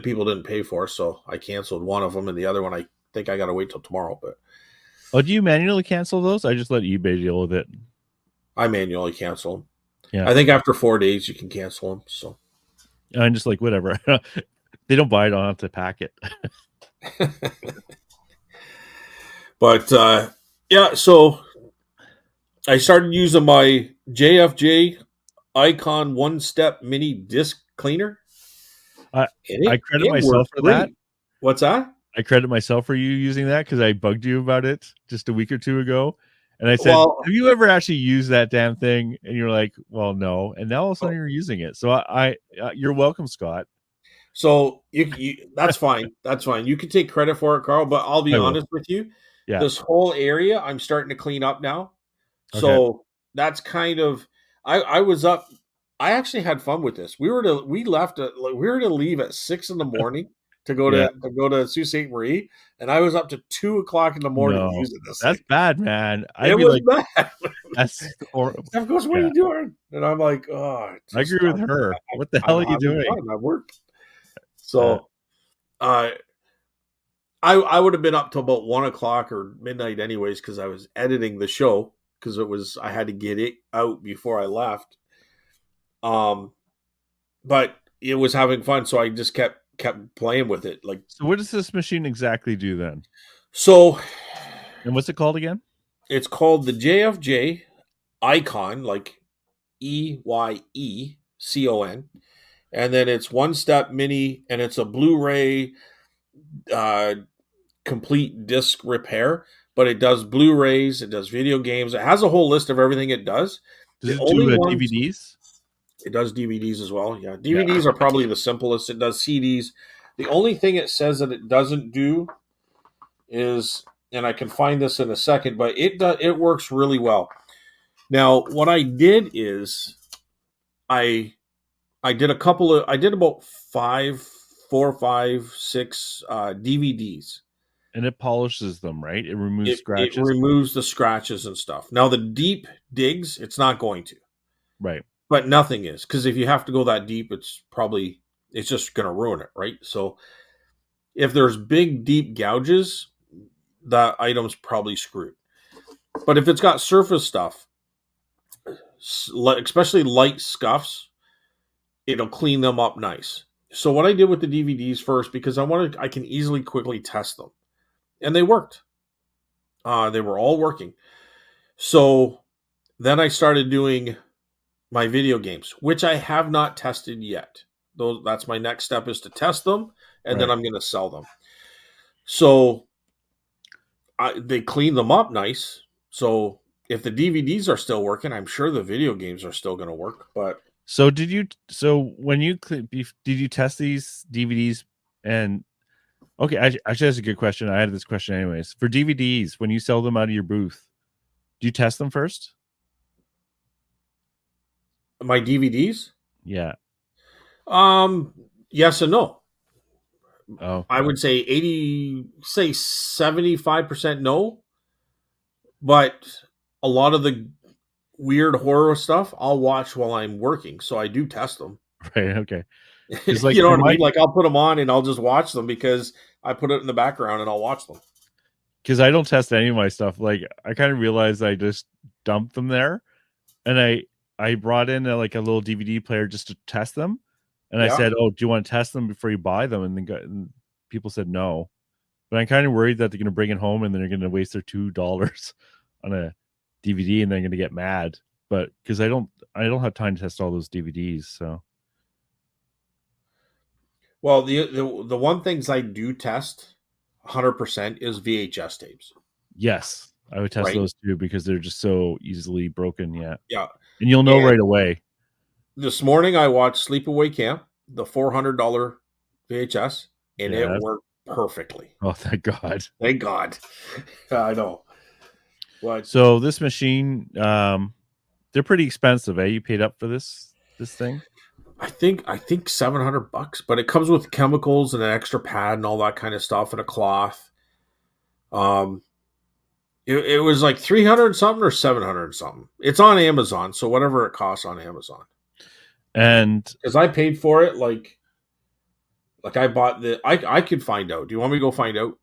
people didn't pay for, so I canceled one of them, and the other one I think I got to wait till tomorrow. But do you manually cancel those? I just let eBay deal with it. I manually cancel them. Yeah, I think after 4 days you can cancel them. So I'm just like, whatever. They don't buy it, I don't have to pack it. But yeah, so I started using my JFJ Icon one-step mini disc cleaner. I credit myself for great. that. What's that? I credit myself for you using that, because I bugged you about it just a week or two ago. And I said, have you ever actually used that damn thing? And you're like, well, no. And now all of a sudden you're using it. So you're welcome, Scott. So you that's fine. That's fine. You can take credit for it, Carl, but I'll be honest with you. Yeah. This whole area I'm starting to clean up now. So that's kind of I was up. I actually had fun with this. We were to leave at 6 a.m. to go to Sault Ste. Marie, and I was up to 2 o'clock in the morning using this. That's bad, man. It was bad. That's horrible. Steph goes, "What are you doing?" And I'm like, "Oh, I agree with her. What the hell are you doing?" I work. So, I would have been up till about 1 o'clock or midnight, anyways, because I was editing the show, because I had to get it out before I left. But it was having fun, so I just kept playing with it. Like, so what does this machine exactly do then? So, and what's it called again? It's called the JFJ Icon, like EYECON, and then it's one-step mini, and it's a Blu-ray complete disc repair. But it does Blu-rays, it does video games, it has a whole list of everything it does. Does it do DVDs? It does DVDs as well. Yeah, DVDs are probably the simplest. It does CDs. The only thing it says that it doesn't do is, and I can find this in a second, but it works really well. Now, what I did is I did about 4, 5, 6 DVDs. And it polishes them, right? It removes scratches. It removes the scratches and stuff. Now, the deep digs, it's not going to. Right. But nothing is, because if you have to go that deep, it's just going to ruin it, right? So if there's big, deep gouges, that item's probably screwed. But if it's got surface stuff, especially light scuffs, it'll clean them up nice. So what I did with the DVDs first, because I can easily, quickly test them. And they worked. They were all working. So then I started doing my video games, which I have not tested yet. That's my next step, is to test them, and then I'm going to sell them. So they clean them up nice. So if the DVDs are still working, I'm sure the video games are still going to work. But so did you test these DVDs? And okay, actually, that's a good question. I had this question anyways. For DVDs, when you sell them out of your booth, do you test them first? My DVDs? Yeah. Yes and no. Oh, I would say 75% no. But a lot of the weird horror stuff I'll watch while I'm working, so I do test them. Right. Okay. Like, you know what I mean? Like, I'll put them on and I'll just watch them because I put it in the background and I'll watch them. Because I don't test any of my stuff. Like, I kind of realized I just dumped them there, and I brought in a little DVD player just to test them. And I said, "Oh, do you want to test them before you buy them?" And people said no. But I'm kind of worried that they're going to bring it home and then they're going to waste their $2 on a DVD and they're going to get mad. But because I don't have time to test all those DVDs. So Well, the one things I do test 100% is VHS tapes, yes, I would test right? those too because they're just so easily broken. Yeah, Yeah. and you'll know And right away. this morning I watched Sleepaway Camp, the $400 VHS, and it Yeah. worked perfectly. Oh, thank God. Thank God. I know. But So this machine, they're pretty expensive. Eh? You paid up for this thing? I think $700, but it comes with chemicals and an extra pad and all that kind of stuff and a cloth. Um, it was like 300 something or 700 something. It's on Amazon, so whatever it costs on Amazon. And Because I paid for it, like I bought I could find out. Do you want me to go find out?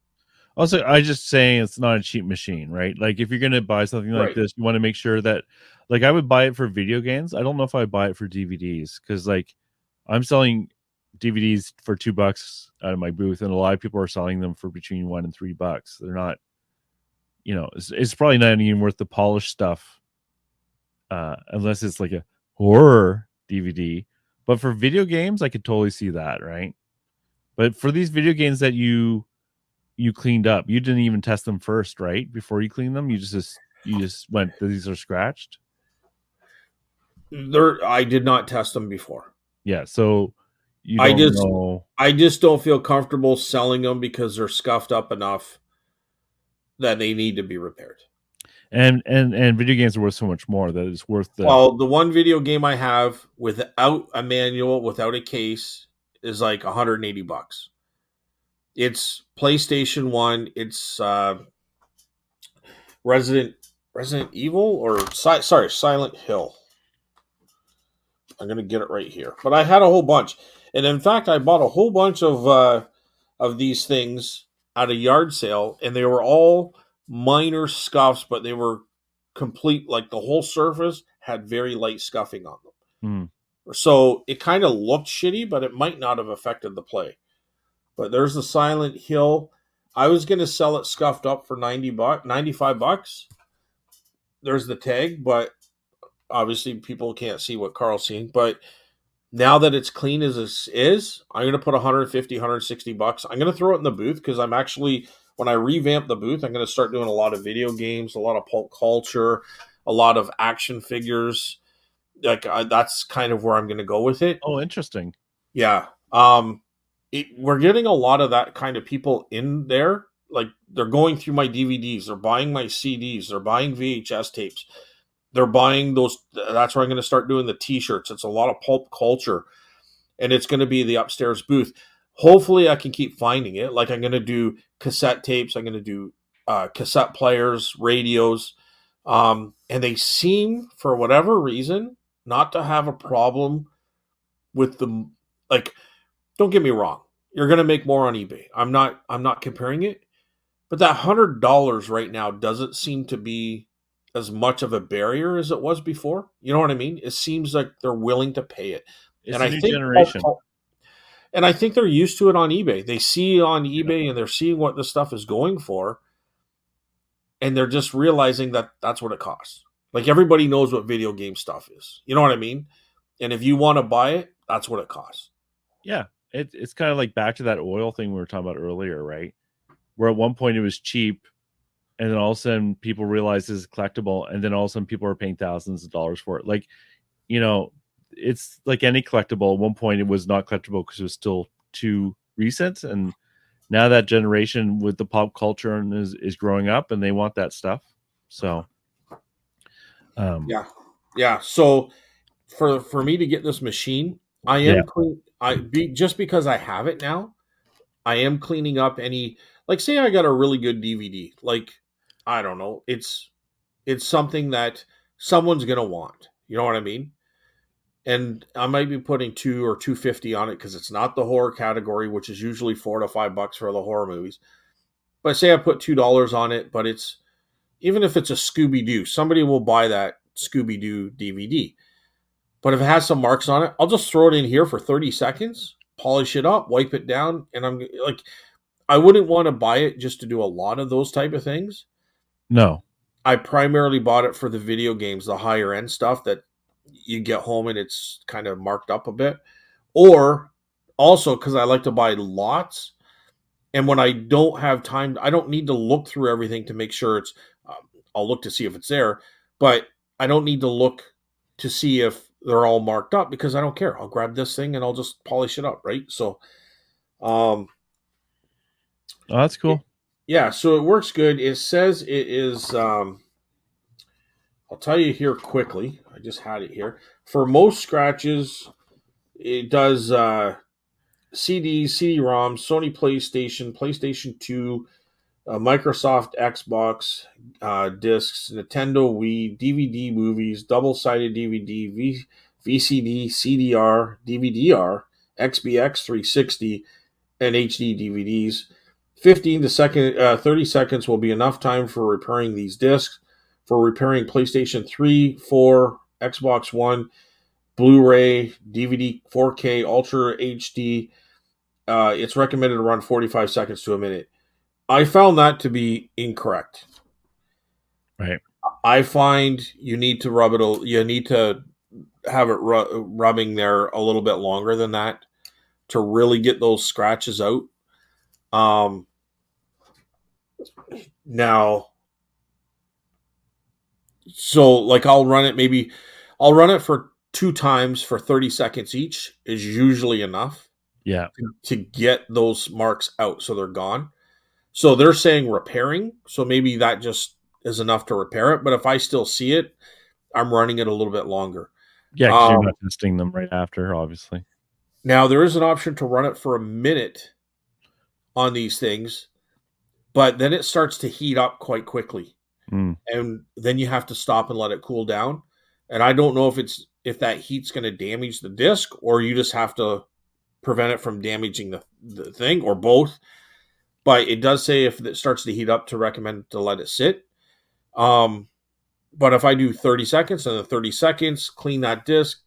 also, I just saying it's not a cheap machine, right? Like if you're gonna buy something like Right. this, you want to make sure that, like, I would buy it for video games. I don't know if I buy it for DVDs because, like, I'm selling DVDs for $2 out of my booth, and a lot of people are selling them for between $1 and $3. They're not, it's probably not even worth the polished stuff, unless it's like a horror DVD. But for video games, I could totally see that, right? But for these video games that you cleaned up, you didn't even test them first, right? Before you cleaned them, you just went, these are scratched. I did not test them before. Yeah, so you I don't just know. I just don't feel comfortable selling them because they're scuffed up enough that they need to be repaired. And video games are worth so much more that it's worth the. Well, the one video game I have without a manual, without a case, is like $180. It's PlayStation 1. It's Resident Resident Evil or Silent Hill. I'm gonna get it right here. But I had a whole bunch, and in fact, I bought a whole bunch of these things at a yard sale, and they were all minor scuffs, but they were complete. Like the whole surface had very light scuffing on them. Hmm. So it kind of looked shitty, but it might not have affected the play. But there's the Silent Hill. I was going to sell it scuffed up for $90, $95. There's the tag, but obviously people can't see what Carl's seeing. But now that it's clean as this is, I'm going to put 150, $160. I'm going to throw it in the booth because I'm actually, when I revamp the booth, I'm going to start doing a lot of video games, a lot of pulp culture, a lot of action figures. That's kind of where I'm going to go with it. Oh, interesting. Yeah. We're getting a lot of that kind of people in there. Like they're going through my DVDs, they're buying my CDs, they're buying VHS tapes, they're buying those. That's where I'm going to start doing the T-shirts. It's a lot of pulp culture, and it's going to be the upstairs booth. Hopefully, I can keep finding it. Like I'm going to do cassette tapes. I'm going to do cassette players, radios, and they seem, for whatever reason, not to have a problem with the like. Don't get me wrong. You're going to make more on eBay. I'm not comparing it, but that $100 right now doesn't seem to be as much of a barrier as it was before. You know what I mean? It seems like they're willing to pay it. It's And a I new think generation. and I think they're used to it on eBay. They see on Yeah. eBay and they're seeing what the stuff is going for, and they're just realizing that that's what it costs. Like everybody knows what video game stuff is. You know what I mean? And if you want to buy it, that's what it costs. Yeah, it's kind of like back to that oil thing we were talking about earlier, right? Where at one point it was cheap, and then all of a sudden people realize it's collectible, and then all of a sudden people are paying thousands of dollars for it. Like, it's like any collectible. At one point it was not collectible because it was still too recent, and now that generation with the pop culture and is growing up, and they want that stuff. So, Yeah. So for me to get this machine, I yeah, am clean. Just because I have it now, I am cleaning up any, like say I got a really good DVD, like I don't know, it's something that someone's gonna want. You know what I mean? And I might be putting 2 or 250 on it because it's not the horror category, which is usually $4 to $5 for the horror movies. But say I put $2 on it, but it's even if it's a Scooby Doo, somebody will buy that Scooby Doo DVD. But if it has some marks on it, I'll just throw it in here for 30 seconds, polish it up, wipe it down, and I'm like, I wouldn't want to buy it just to do a lot of those type of things. no, I primarily bought it for the video games, the higher end stuff that you get home and it's kind of marked up a bit, or also because I like to buy lots. And when I don't have time, I don't need to look through everything to make sure it's. I'll look to see if it's there, but I don't need to look to see if they're all marked up because I don't care. I'll grab this thing and I'll just polish it up, right? So, um, Oh, that's it, cool. yeah, so it works good. It says it is. I'll tell you here quickly. I just had it here. For most scratches, it does CDs, CD-ROMs, Sony PlayStation, PlayStation 2, Microsoft Xbox discs, Nintendo Wii, DVD movies, double-sided DVD, VCD, CDR, DVD-R, XBX 360, and HD DVDs. 30 seconds will be enough time for repairing these discs. For repairing PlayStation 3, 4, Xbox One, Blu-ray, DVD, 4K, Ultra HD, it's recommended to run 45 seconds to a minute. I found that to be incorrect. Right. I find you need to rub it. You need to have it rubbing there a little bit longer than that to really get those scratches out. Um, Now, so like I'll run it for 2 times for 30 seconds each is usually enough Yeah. to get those marks out so they're gone. So they're saying repairing, so maybe that just is enough to repair it. But if I still see it, I'm running it a little bit longer. Yeah, because you're Um, not testing them right after, obviously. Now there is an option to run it for a minute on these things, but then it starts to heat up quite quickly, Mm. and then you have to stop and let it cool down. And I don't know if that heat's going to damage the disc, or you just have to prevent it from damaging the thing, or both. But it does say if it starts to heat up to recommend to let it sit. Um, but if I do 30 seconds and then 30 seconds, clean that disc,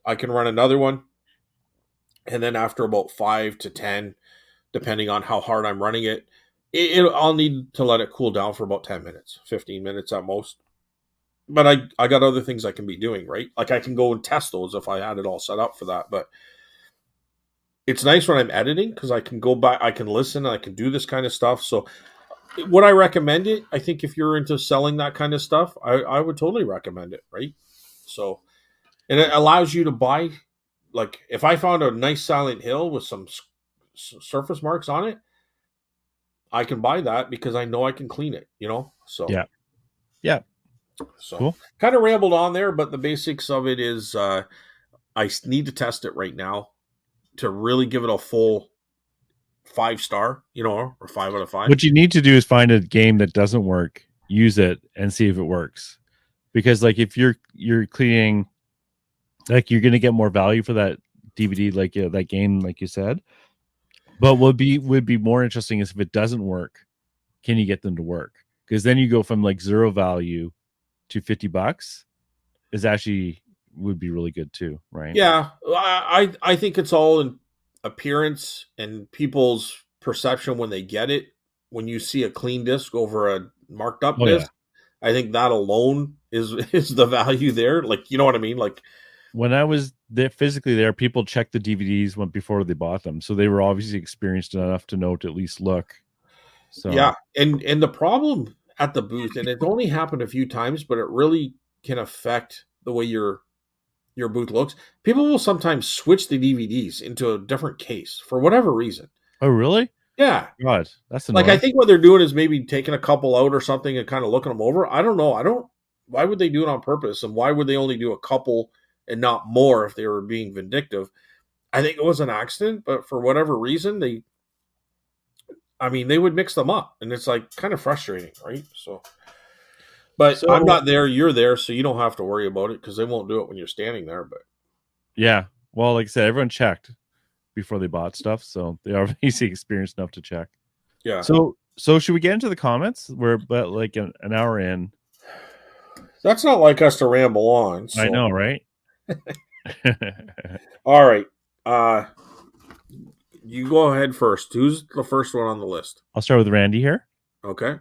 I can run another one. And then after about 5 to 10, depending on how hard I'm running I'll need to let it cool down for about 10 minutes, 15 minutes at most. But I got other things I can be doing, right? Like I can go and test those if I had it all set up for that. But it's nice when I'm editing because I can go back, I can listen, I can do this kind of stuff. So would I recommend it? I think if you're into selling that kind of stuff, I would totally recommend it, right? So, and it allows you to buy, like, if I found a nice Silent Hill with some surface marks on it, I can buy that because I know I can clean it, So, Yeah. Yeah. so Cool. kind of rambled on there, but the basics of it is I need to test it right now to really give it a full 5 star, or 5 out of 5. What you need to do is find a game that doesn't work, use it, and see if it works. Because like if you're cleaning, like you're gonna get more value for that DVD, like that game, like you said. But what would be more interesting is if it doesn't work, can you get them to work? Because then you go from like zero value to $50 is actually would be really good too, right? Yeah, I think it's all in appearance and people's perception when they get it. When you see a clean disc over a marked up Oh yeah. disc, I think that alone is is the value there. Like, you know what I mean? Like, When I was there physically there, people checked the DVDs before they bought them, so they were obviously experienced enough to know to at least look. yeah, So, and the problem at the booth, and it's only happened a few times, but it really can affect the way your booth looks. People will sometimes switch the DVDs into a different case for whatever reason. oh really? Yeah, God, that's like I annoying. think what they're doing is maybe taking a couple out or something and kind of looking them over. I don't know. I don't. Why would they do it on purpose? And why would they only do a couple and not more if they were being vindictive? I think it was an accident, but for whatever reason, they would mix them up, and it's like kind of frustrating, right? So, but I'm So not there. You're there, so you don't have to worry about it because they won't do it when you're standing there. But yeah, well, like I said, everyone checked before they bought stuff, so they are obviously experienced enough to check. yeah, So should we get into the comments? We're about like an hour in. that's not like us to ramble on. I So, know, right? all right. You go ahead first. Who's the first one on the list? I'll start with Randy here. Okay.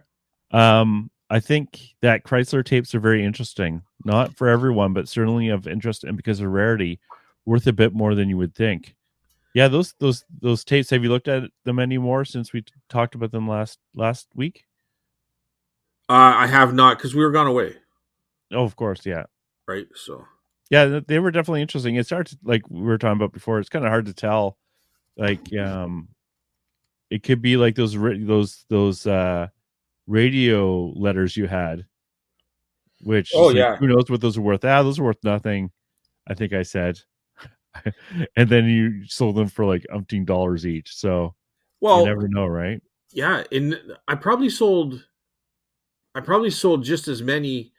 I think that Chrysler tapes are very interesting. Not for everyone, but certainly of interest, and because of rarity, worth a bit more than you would think. Yeah, those tapes. Have you looked at them anymore since we talked about them last week? I have not because we were gone away, Oh, of course, yeah, right? So, yeah. They were definitely interesting. It starts like we were talking about before. It's kind of hard to tell. Like, it could be like those radio letters you had, which oh is like yeah. who knows what those are worth. Those are worth nothing. I think I said, and then you sold them for like umpteen dollars each. So you Well, never know, right? yeah, and I probably sold just as many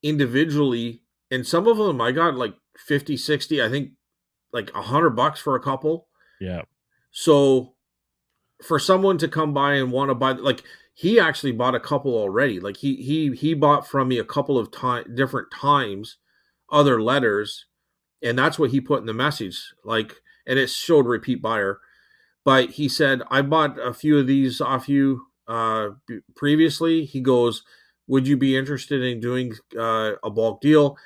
individually, and some of them I got like 50, 60. I think like $100 for a couple. Yeah, So for someone to come by and want to buy, like he actually bought a couple already. Like he bought from me a couple of different times, other letters, and that's what he put in the message. Like, and it showed repeat buyer. But he said, I bought a few of these off you previously. He goes, would you be interested in doing a bulk deal?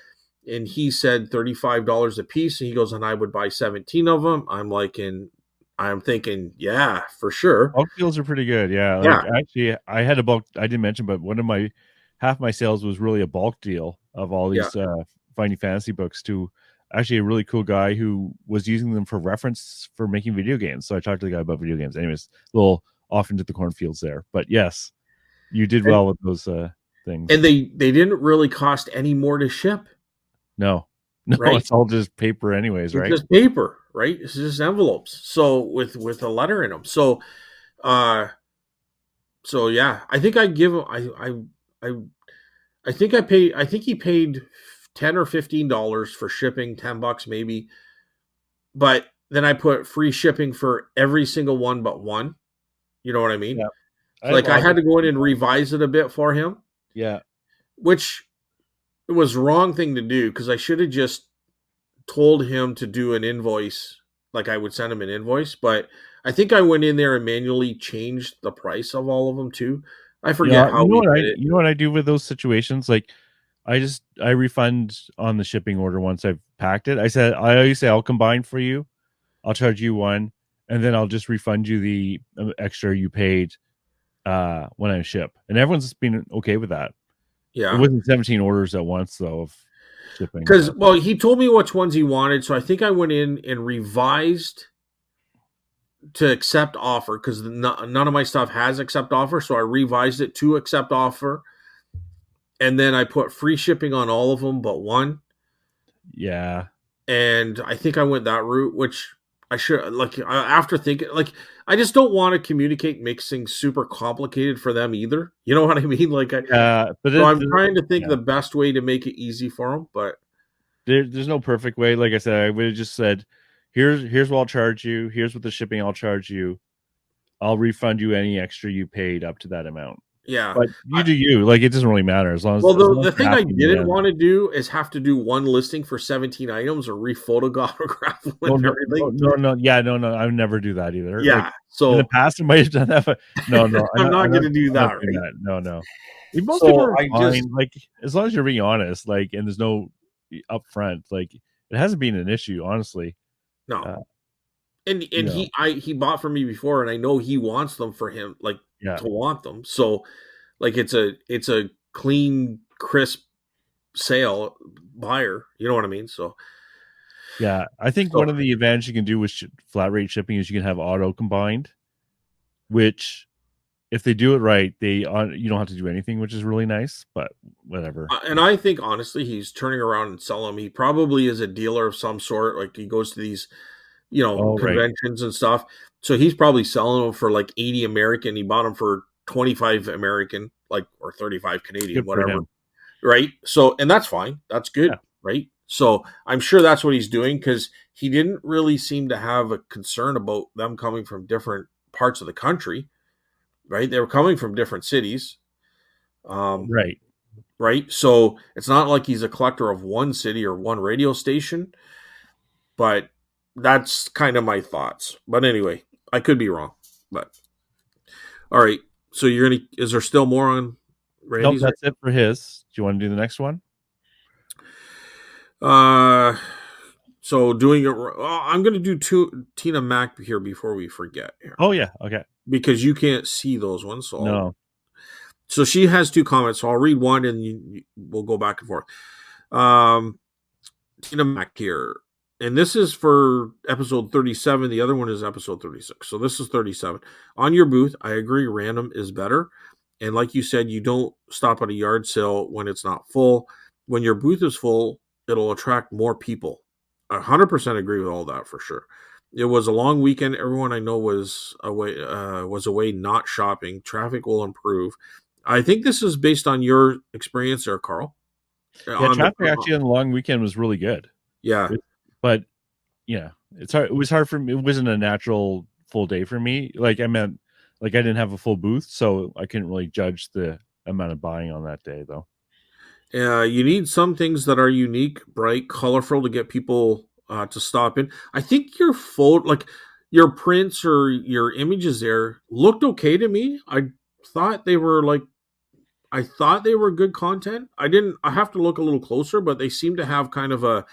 And he said $35 a piece. And he goes, and I would buy 17 of them. I'm thinking, yeah, for sure. bulk deals are pretty good. Yeah, Yeah, like actually, I had a bulk. I didn't mention, but one of my half my sales was really a bulk deal of all yeah. these Finding Fantasy books to actually a really cool guy who was using them for reference for making video games. So I talked to the guy about video games. Anyways, a little off into the cornfields there, but yes, you did And, well with those things. and they didn't really cost any more to ship, No, no, right? it's all just paper, anyways, It's right? just paper, right? It's just envelopes. So with a letter in them. Uh, so yeah, I think I give him. I I think I paid. I think he paid $10 or $15 for shipping, $10 maybe. But then I put free shipping for every single one but one. You know what I mean? Yeah, So like I I'll had get to go in and revise it a bit for him, yeah. which it was the wrong thing to do because I should have just told him to do an invoice. Like I would send him an invoice, but I think I went in there and manually changed the price of all of them too. I forget Yeah, how we did it. you know what I do with those situations? Like I refund on the shipping order once I've packed it. I always say I'll combine for you. I'll charge you one, and then I'll just refund you the extra you paid when I ship. And everyone's been okay with that. It Yeah. wasn't 17 orders at once though of shipping, Because but well, he told me which ones he wanted, so I think I went in and revised to accept offer because none of my stuff has accept offer, so I revised it to accept offer, and then I put free shipping on all of them but one, yeah. and I think I went that route, which I should like after thinking like I just don't want to communicate mixing super complicated for them either. You know what I mean? Like But so I'm trying to think yeah. the best way to make it easy for them, but There's no perfect way. Like I said, I would have just said, here's what I'll charge you. Here's what the shipping I'll charge you. I'll refund you any extra you paid up to that amount. yeah. But you do you. Like it doesn't really matter Well, as the, long as the you're thing I happy in the didn't end. want to do is have to do one listing for 17 items or rephotograph them Oh and everything. no, yeah, no. I would never do that either. Like Yeah, in the so past, I might have done that, but no, I'm not going to do I'm not that, doing right? that. No, no. Like, most people So are I just fine. Like as long as you're being honest, like, and there's no upfront, like it hasn't been an issue, honestly. no, Uh, and you know, he bought from me before, and I know he wants them for him, like yeah, to want them. So like it's a clean, crisp sale buyer. You know what I mean? So yeah. I think so one of the advantages you can do with flat rate shipping is you can have auto combined, which if they do it right, you don't have to do anything, which is really nice. But whatever. and I think honestly, he's turning around and selling them. He probably is a dealer of some sort. Like he goes to these Oh, right. conventions and stuff. So he's probably selling them for like 80 American. He bought them for 25 American, like, or 35 Canadian, Good for whatever. him. Right. So, and that's fine. That's Yeah. good. Right. So I'm sure that's what he's doing because he didn't really seem to have a concern about them coming from different parts of the country. Right. They were coming from different cities. Um, Right. right. So it's not like he's a collector of one city or one radio station, but that's kind of my thoughts. But anyway, I could be wrong. But all right. So you're gonna is there still more on Nope, Randy's that's it for his. Do you want to do the next one? right. So doing it. I'm going to do Tina Mac here before we forget here, Oh yeah, okay. because you can't see those ones. No. So she has two comments. So I'll read one and we'll go back and forth. Um, Tina Mac here. And this is for episode 37. The other one is episode 36. So this is 37. On your booth, I agree, random is better. And like you said, you don't stop at a yard sale when it's not full. When your booth is full, it'll attract more people. 100% agree with all that for sure. It was a long weekend. Everyone I know was away not shopping. Traffic will improve. I think this is based on your experience there, Carl. Yeah, On the traffic actually on the long weekend was really good. Yeah. But yeah, it's hard. It was hard for me. It wasn't a natural full day for me. Like I meant, like I didn't have a full booth, so I couldn't really judge the amount of buying on that day, though. You need some things that are unique, bright, colorful to get people to stop in. I think your photo, like your prints or your images there, looked okay to me. Thought they were like, I thought they were good content. I didn't. I have to look a little closer, but they seem to have kind of a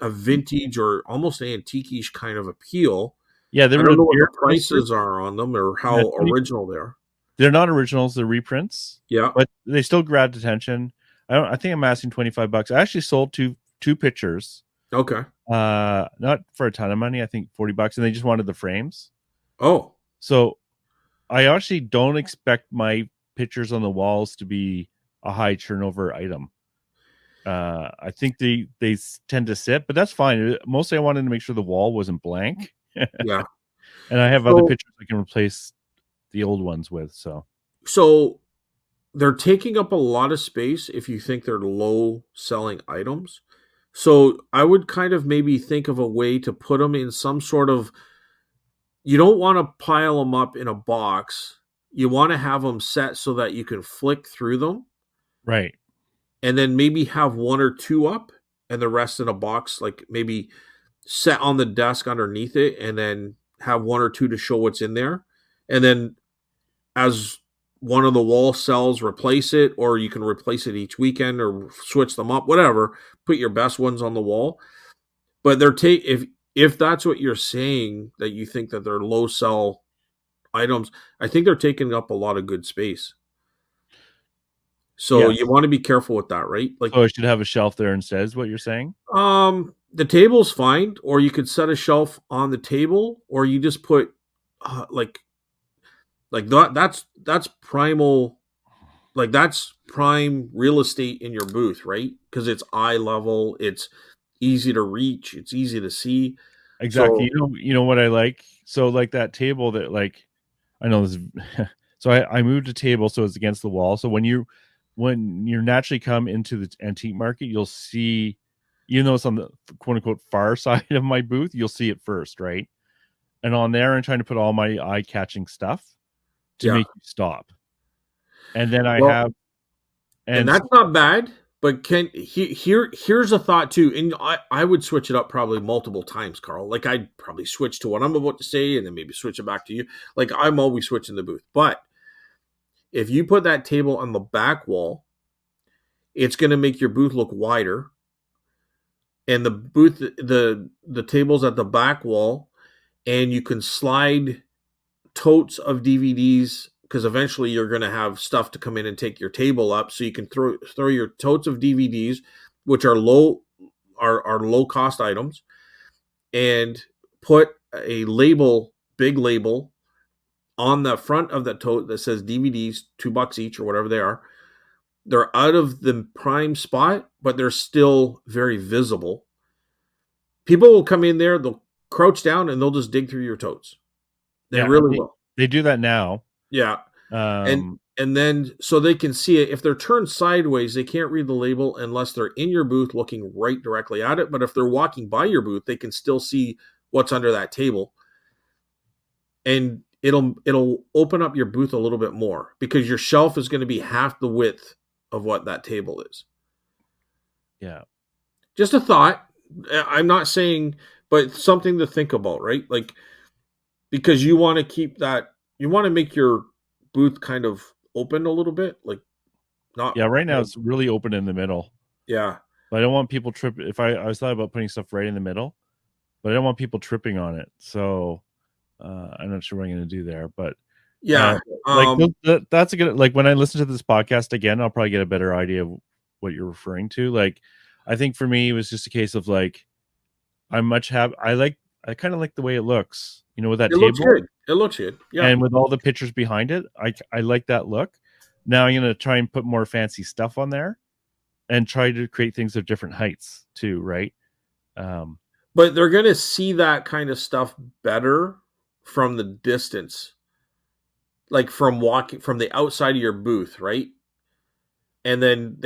vintage or almost antique-ish kind of appeal. Yeah, they I were don't know what beer the posters. prices are on them or Yeah, how original they are. they're not originals; they're reprints. Yeah. But they still grabbed attention. I think I'm asking $25. I actually sold two pictures. Okay. Not for a ton of money. I think $40, and they just wanted the frames. Oh. So I actually don't expect my pictures on the walls to be a high turnover item. I think they tend to sit, but that's fine. Mostly, I wanted to make sure the wall wasn't blank, Yeah. and I have other So, pictures I can replace the old ones with. so they're taking up a lot of space if you think they're low selling items. So I would kind of maybe think of a way to put them in some sort of, you don't want to pile them up in a box. You want to have them set so that you can flick through them Right. and then maybe have one or two up and the rest in a box, like maybe set on the desk underneath it and then have one or two to show what's in there. And then as one of the wall cells, replace it, or you can replace it each weekend or switch them up, whatever. Put your best ones on the wall. But they're if that's what you're saying, that you think that they're low sell items, I think they're taking up a lot of good space. So you Yes. want to be careful with that, right? Like, So I should have a shelf there instead. Is what you're saying? the table's fine, or you could set a shelf on the table, or you just put like that. That's primal, like that's prime real estate in your booth, right? Because it's eye level, it's easy to reach, it's easy to see. Exactly. So You know what I like. So like that table that like I know this. So I moved a table so it's against the wall. So when you naturally come into the antique market, you'll see, even though it's on the quote unquote far side of my booth, you'll see it first, right? And on there, I'm trying to put all my eye catching stuff to yeah, make you stop. And then I well, have, and and that's not bad. But here's a thought too, and I would switch it up probably multiple times, Carl. Like I'd probably switch to what I'm about to say, and then maybe switch it back to you. Like I'm always switching the booth. But if you put that table on the back wall, it's going to make your booth look wider, and the tables at the back wall, and you can slide totes of DVDs, because eventually you're going to have stuff to come in and take your table up, so you can throw your totes of DVDs, which are low cost items, and put a label, big label, on the front of the tote that says DVDs, $2 each or whatever they are. They're out of the prime spot, but they're still very visible. People will come in there, they'll crouch down, and they'll just dig through your totes. They yeah, really will. they do that now. Yeah. And Um, and then so they can see it. If they're turned sideways, they can't read the label unless they're in your booth looking right directly at it. But if they're walking by your booth, they can still see what's under that table. And it'll open up your booth a little bit more, because your shelf is going to be half the width of what that table is. yeah, Just a thought. I'm not saying, but something to think about, right? Like, because you want to keep that, you want to make your booth kind of open a little bit, like Not Yeah, right now it's really open in the middle. yeah. But I don't want people tripping. If I was thought about putting stuff right in the middle, but I don't want people tripping on it. So I'm not sure what I'm going to do there. But Yeah. like that's a good. Like when I listen to this podcast again, I'll probably get a better idea of what you're referring to. Like I think for me, it was just a case of like I kind of like the way it looks. You know, with that It looks table good. It looks good. Yeah. and with all the pictures behind it, I like that look. Now I'm going to try and put more fancy stuff on there and try to create things of different heights too, right? But they're going to see that kind of stuff better from the distance, like from walking from the outside of your booth, right? And then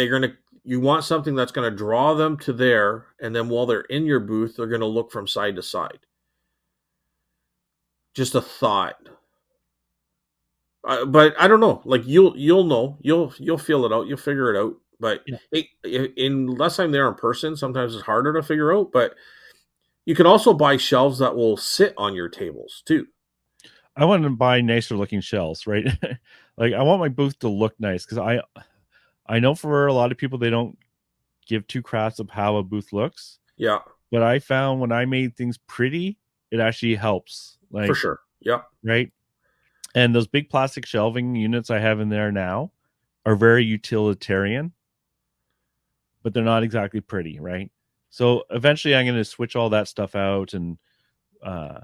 you want something that's going to draw them to there, and then while they're in your booth, they're going to look from side to side. Just a thought. But I don't know. Like you'll know. You'll feel it out. You'll figure it out. But Yeah. unless I'm there in person, sometimes it's harder to figure out. But you can also buy shelves that will sit on your tables too. I want to buy nicer looking shelves, right? Like I want my booth to look nice because I know for a lot of people they don't give two craps of how a booth looks. Yeah, But I found when I made things pretty, it actually helps. for Like, sure. Yeah, right? And those big plastic shelving units I have in there now are very utilitarian, but they're not exactly pretty, right? So eventually I'm going to switch all that stuff out uh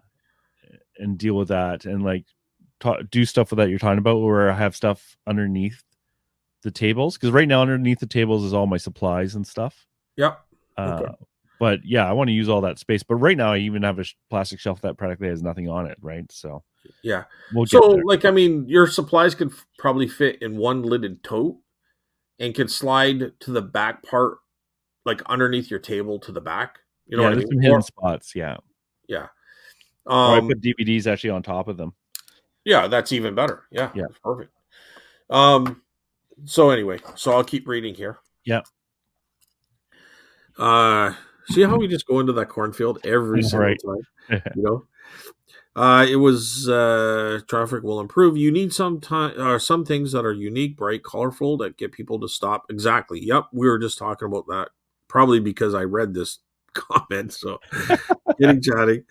and deal with that and like do stuff with that you're talking about where I have stuff underneath the tables because right now underneath the tables is all my supplies and stuff. yeah. Okay. Uh, but yeah, I want to use all that space. But right now I even have a plastic shelf that practically has nothing on it, right? So Yeah. we'll So, get there. like, I mean, your supplies could probably fit in one lidded tote and could slide to the back part, like underneath your table to the back. You know Yeah, what I there's mean? some hidden spots. Yeah, Yeah. or I put DVDs actually on top of them. Yeah, that's even better. Yeah, Yeah, that's perfect. Um, so anyway, so I'll keep reading here. yeah. See how we just go into that cornfield every single Right. time, you know? It was traffic will improve. You need some things that are unique, bright, colorful that get people to stop. Exactly. Yep, we were just talking about that. Probably because I read this comment. So getting chatting.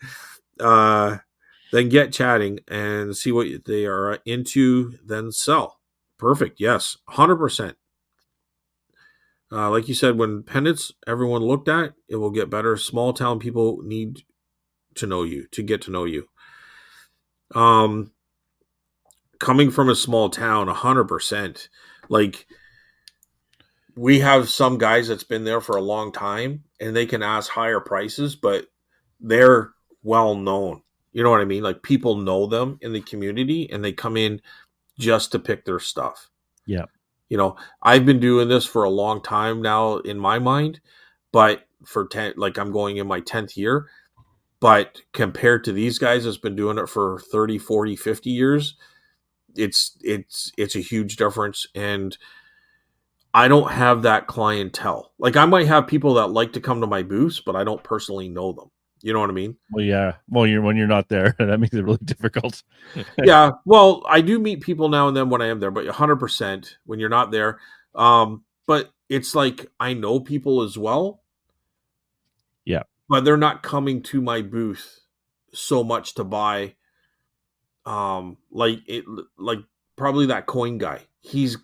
Then get chatting and see what they are into. Then sell. Perfect. Yes, 100%. Like you said, when pendants everyone looked at, it will get better. Small town people need to know you to get to know you. Um, Coming from a small town, 100%. Like we have some guys that's been there for a long time, and they can ask higher prices, but they're well known. You know what I mean? Like people know them in the community, and they come in just to pick their stuff. Yeah. You know, I've been doing this for a long time now in my mind, but for 10, like I'm going in my 10th year, but compared to these guys that's been doing it for 30, 40, 50 years, it's a huge difference. And I don't have that clientele. Like I might have people that like to come to my booths, but I don't personally know them. You know what I mean? Well, yeah. Well, when you're not there, that makes it really difficult. Yeah. Well, I do meet people now and then when I am there, but 100% when you're not there. But it's like I know people as well, Yeah. but they're not coming to my booth so much to buy. Like it, like probably that coin guy. He's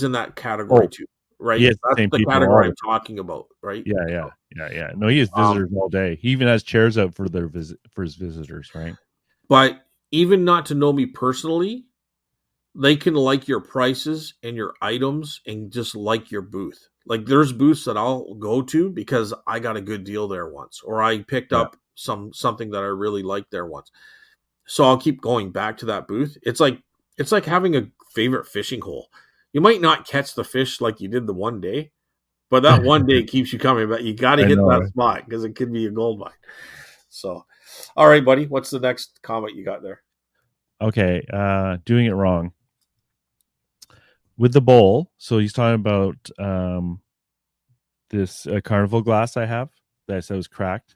in that category Oh, too, he right? has the That's same the people all category the I'm talking about, right? Yeah, yeah, yeah, yeah. No, he has Um, visitors all day. He even has chairs out for his visitors, right? but even not to know me personally, they can like your prices and your items and just like your booth. Like there's booths that I'll go to because I got a good deal there once, or I picked Yeah. up something that I really liked there once. So I'll keep going back to that booth. It's like having a favorite fishing hole. You might not catch the fish like you did the one day, but that one day keeps you coming. But you got to I hit know. that spot because it could be a gold mine. So, all right, buddy, what's the next comment you got there? Okay, doing it wrong with the bowl. So he's talking about this carnival glass I have that I said was cracked.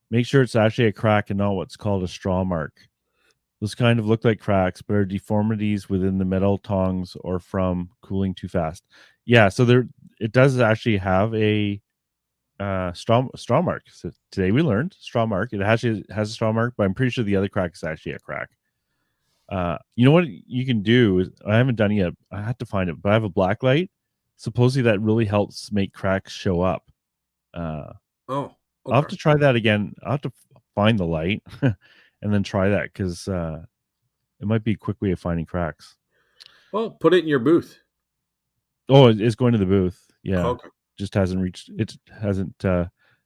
Make sure it's actually a crack and not what's called a straw mark. Those kind of look like cracks, but are deformities within the metal tongs or from cooling too fast. Yeah, so there it does actually have a straw mark. So today we learned straw mark. It actually has a straw mark, but I'm pretty sure the other crack is actually a crack. You know what you can do is I haven't done it yet. I have to find it, but I have a black light. Supposedly that really helps make cracks show up. Oh, I'll have okay. to try that again. I'll have to find the light and then try that because it might be a quick way of finding cracks. Well, put it in your booth. Oh, it's going to the booth. Yeah, Okay. just hasn't reached. It hasn't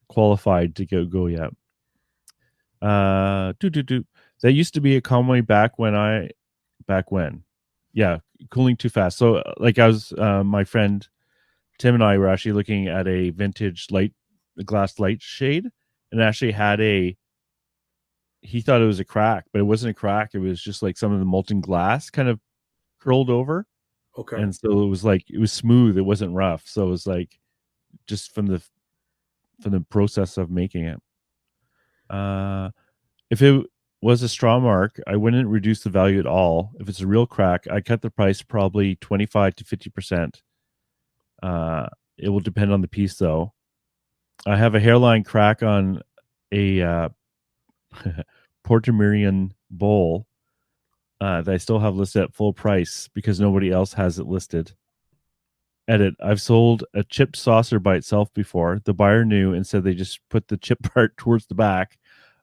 qualified to go yet. Do. That used to be a common way back when. Yeah, cooling too fast. So like I was, my friend Tim and I were actually looking at a vintage glass light shade, and it actually had he thought it was a crack, but it wasn't a crack. It was just like some of the molten glass kind of curled over. Okay. And so it was smooth. It wasn't rough. So it was like just from the process of making it. If it was a straw mark, I wouldn't reduce the value at all. If it's a real crack, I cut the price probably 25 to 50%. It will depend on the piece though. I have a hairline crack on a Portamerian bowl that I still have listed at full price because nobody else has it listed. Edit. I've sold a chipped saucer by itself before. The buyer knew and said they just put the chip part towards the back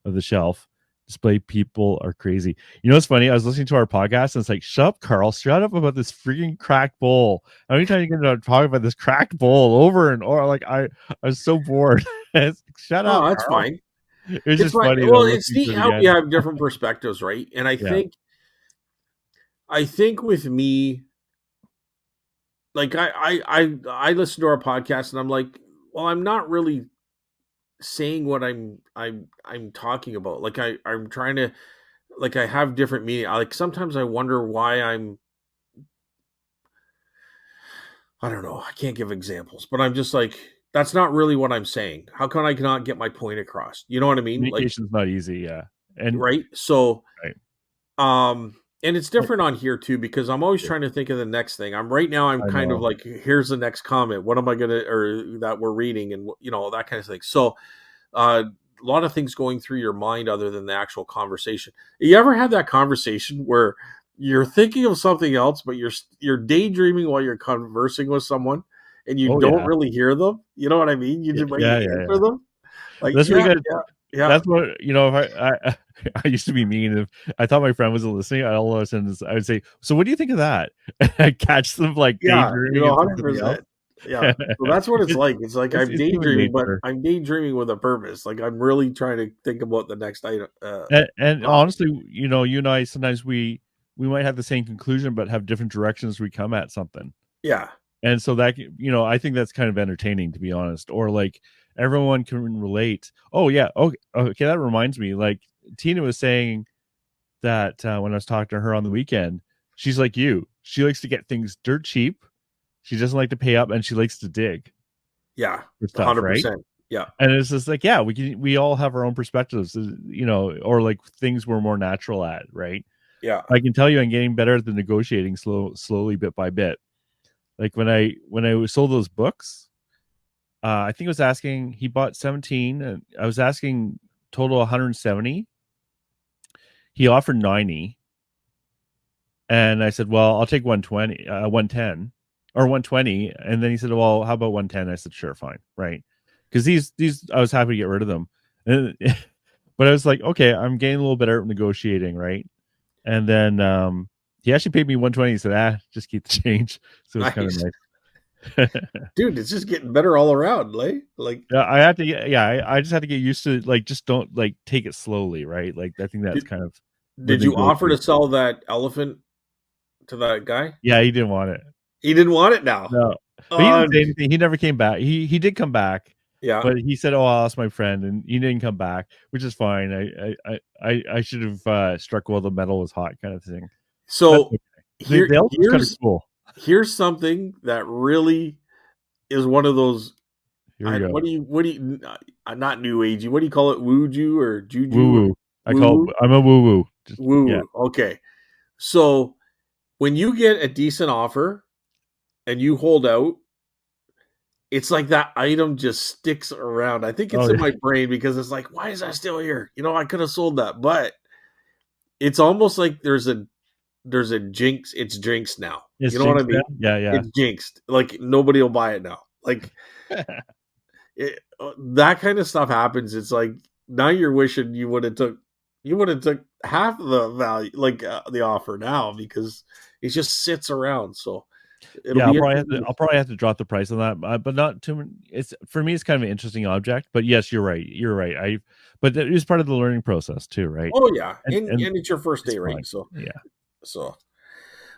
of the shelf. Display people are crazy. You know what's funny? I was listening to our podcast and it's like, shut up, Carl. Shut up about this freaking cracked bowl. How many times are you going to talk about this cracked bowl over and over? Like I was so bored. Shut Oh, up, that's Carl. fine. It's It's just fine. funny though Well, it's listening to neat it how we again. have different perspectives, right? And Yeah. I think with me, like I listen to our podcast and I'm like, well, I'm not really saying what I'm talking about. Like I'm trying to, like, I have different meaning. Like sometimes I wonder why I don't know. I can't give examples, but I'm just like, that's not really what I'm saying. How can I not get my point across? You know what I mean? Like, Communication's not easy, yeah. And right? So, right. and it's different on here too because I'm always trying to think of the next thing. I'm I kind of know. like, here's the next comment. What am I gonna, or that we're reading, and that kind of thing. So, a lot of things going through your mind other than the actual conversation. You ever had that conversation where you're thinking of something else, but you're daydreaming while you're conversing with someone, and you Oh don't yeah. really hear them? You know what I mean? You Yeah, just but yeah, you yeah, answer yeah. them like, That's what you yeah, got. yeah, yeah. That's what if I used to be mean. If I thought my friend wasn't listening, I all of a sudden I would say, "So what do you think of that?" And I catch them like Yeah, daydreaming and something else. 100%. Yeah. So that's what it's It's like. It's like I'm it's human daydreaming, but nature. I'm daydreaming with a purpose. Like I'm really trying to think about the next item. And Topic. honestly, you and I sometimes we might have the same conclusion, but have different directions we come at something. Yeah. And so that I think that's kind of entertaining, to be honest. Or like everyone can relate. Oh yeah, okay. That reminds me. Like Tina was saying that when I was talking to her on the weekend, she's like you. She likes to get things dirt cheap. She doesn't like to pay up, and she likes to dig Yeah. for stuff, right? 100%. Yeah. And it's just like, yeah, we all have our own perspectives, or like things we're more natural at, right? Yeah. I can tell you, I'm getting better at the negotiating slowly, bit by bit. Like when I sold those books, I think I was asking. He bought 17, and I was asking total 170. He offered 90. And I said, well, I'll take 120, 110 or 120. And then he said, well, how about 110? I said, sure, fine. Right. Because these, I was happy to get rid of them. And, but I was like, okay, I'm getting a little better at negotiating. Right. And then he actually paid me 120. He said, just keep the change. So it was kind of Nice. nice. Dude, it's just getting better all around, like Yeah, I had to I just had to get used to like just don't like take it slowly, right? Like I think that's did, kind of the did you offer to negotiation. sell that elephant to that guy? Yeah, he didn't want it. He didn't want it now. No, but he Uh didn't say anything. He never came back. He did come back, yeah. but he said, "Oh, I'll ask my friend," and he didn't come back, which is fine. I should have struck while the metal was hot, kind of thing. That's So okay. here The elephant's kind of here's cool. here's something that really is one of those. Here we go. What do you not new agey? What do you call it? Wooju or Woo juju or woo. woo woo? I'm a woo woo. Just yeah. Woo. Okay. So when you get a decent offer and you hold out, it's like that item just sticks around. I think it's Oh in yeah. my brain because it's like, why is that still here? I could have sold that, but it's almost like there's a jinx. It's jinxed now. It's You know what I jinxed now. mean? Yeah, yeah. It's jinxed. Like nobody will buy it now. Like that kind of stuff happens. It's like now you're wishing you would have took half of the value, like the offer now, because it just sits around. So it'll Yeah, be interesting. I'll probably have to drop the price on that, but not too many. It's for me, it's kind of an interesting object. But yes, you're right. You're right. But it was part of the learning process too, right? Oh yeah, and And it's your first it's day, right? fine. So Yeah. so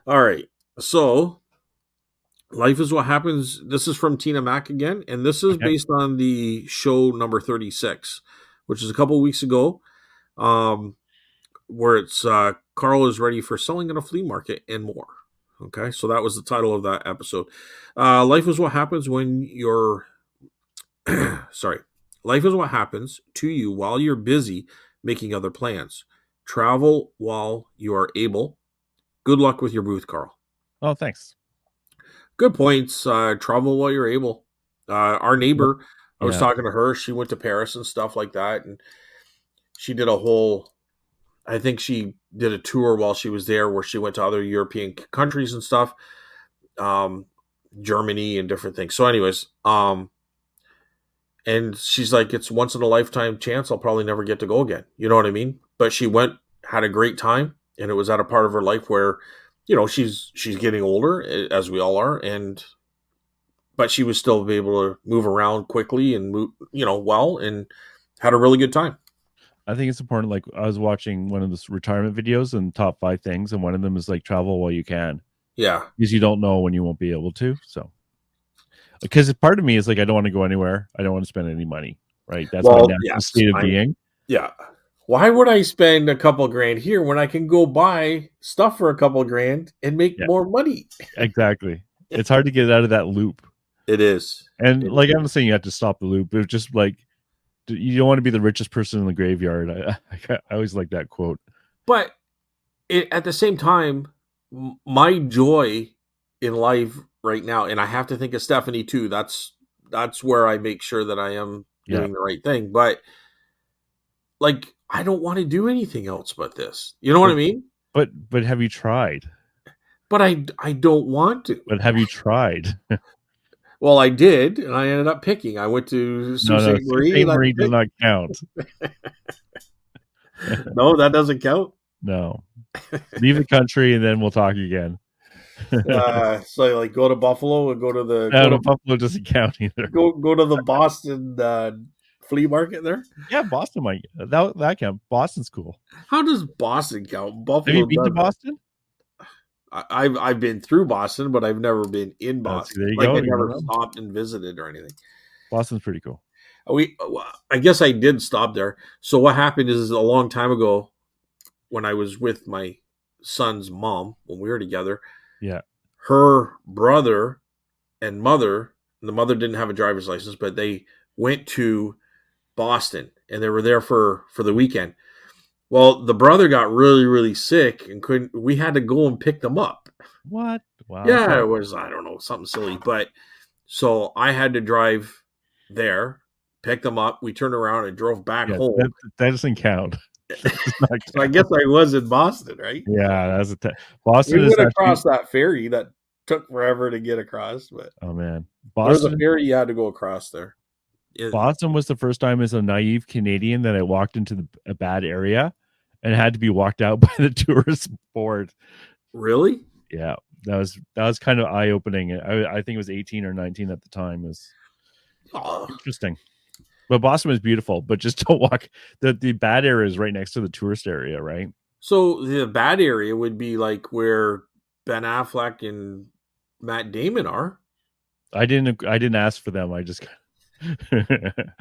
all right. So life is what happens. This is from Tina Mack again, and this is Okay. based on the show number 36, which is a couple weeks ago. Um, where it's Carl is ready for selling in a flea market and more. Okay, so that was the title of that episode. Life is what happens when you're sorry. Life is what happens to you while you're busy making other plans. Travel while you are able. Good luck with your booth, Carl. Oh, thanks. Good points. Travel while you're able. Our Yep. neighbor, I was Yeah. talking to her. She went to Paris and stuff like that, and she did a whole I think she did a tour while she was there where she went to other European countries and stuff, um, Germany and different things. So, anyways, and she's like, it's once in a lifetime chance. I'll probably never get to go again. You know what I mean? But she went, had a great time, and it was at a part of her life where, she's getting older, as we all are, and but she was still be able to move around quickly and move, well, and had a really good time. I think it's important. Like I was watching one of those retirement videos and top 5 things, and one of them is like travel while you can, Yeah. because you don't know when you won't be able to. So, because part of me is like, I don't want to go anywhere. I don't want to spend any money. Right. That's my Well, natural yes, state of being. yeah. Why would I spend a couple grand here when I can go buy stuff for a couple grand and make Yeah, more money? exactly. It's hard to get out of that loop. It is. And It like, is. I'm not saying you have to stop the loop. It's just like, you don't want to be the richest person in the graveyard. I always like that quote. But at the same time, my joy in life right now, and I have to think of Stephanie too. That's where I make sure that I am Yeah. doing the right thing. But like, I don't want to do anything else but this. You know what But I mean? but have you tried? But I don't want to. But have you tried? Well, I did, and I ended up picking. I went to No, Sault no. Ste. Marie, Saint and I Marie does picked. not count. No, that doesn't count. No. Leave the country and then we'll talk again. So like go to Buffalo and No, Buffalo doesn't count either. go to the Boston flea market there. Yeah, Boston might. That count. Boston's cool. How does Boston count? Have you Buffalo been to doesn't. Boston? I've been through Boston, but I've never been in See, Boston. there you Like go. I You don't never know. stopped and visited or anything. Boston's pretty cool. I guess I did stop there. So what happened is a long time ago when I was with my son's mom when we were together. Yeah. Her brother and the mother didn't have a driver's license, but they went to Boston and they were there for the weekend. Well, the brother got really, really sick and we had to go and pick them up. What? Wow. Yeah, Okay. it was, I don't know, something silly. But so I had to drive there, pick them up. We turned around and drove back Yeah, home. that doesn't count. That does not So I count. guess I was in Boston, right? Yeah, We Boston is went actually. across that ferry that took forever to get across, but Oh man, there was a Boston. ferry you had to go across there. Boston was the first time as a naive Canadian that I walked into a bad area and had to be walked out by the tourist board. Really? Yeah, that was kind of eye opening. I think it was 18 or 19 at the time. It was Oh. interesting. But Boston was beautiful. But just don't walk. The bad area is right next to the tourist area, right? So the bad area would be like where Ben Affleck and Matt Damon are. I didn't ask for them. I just.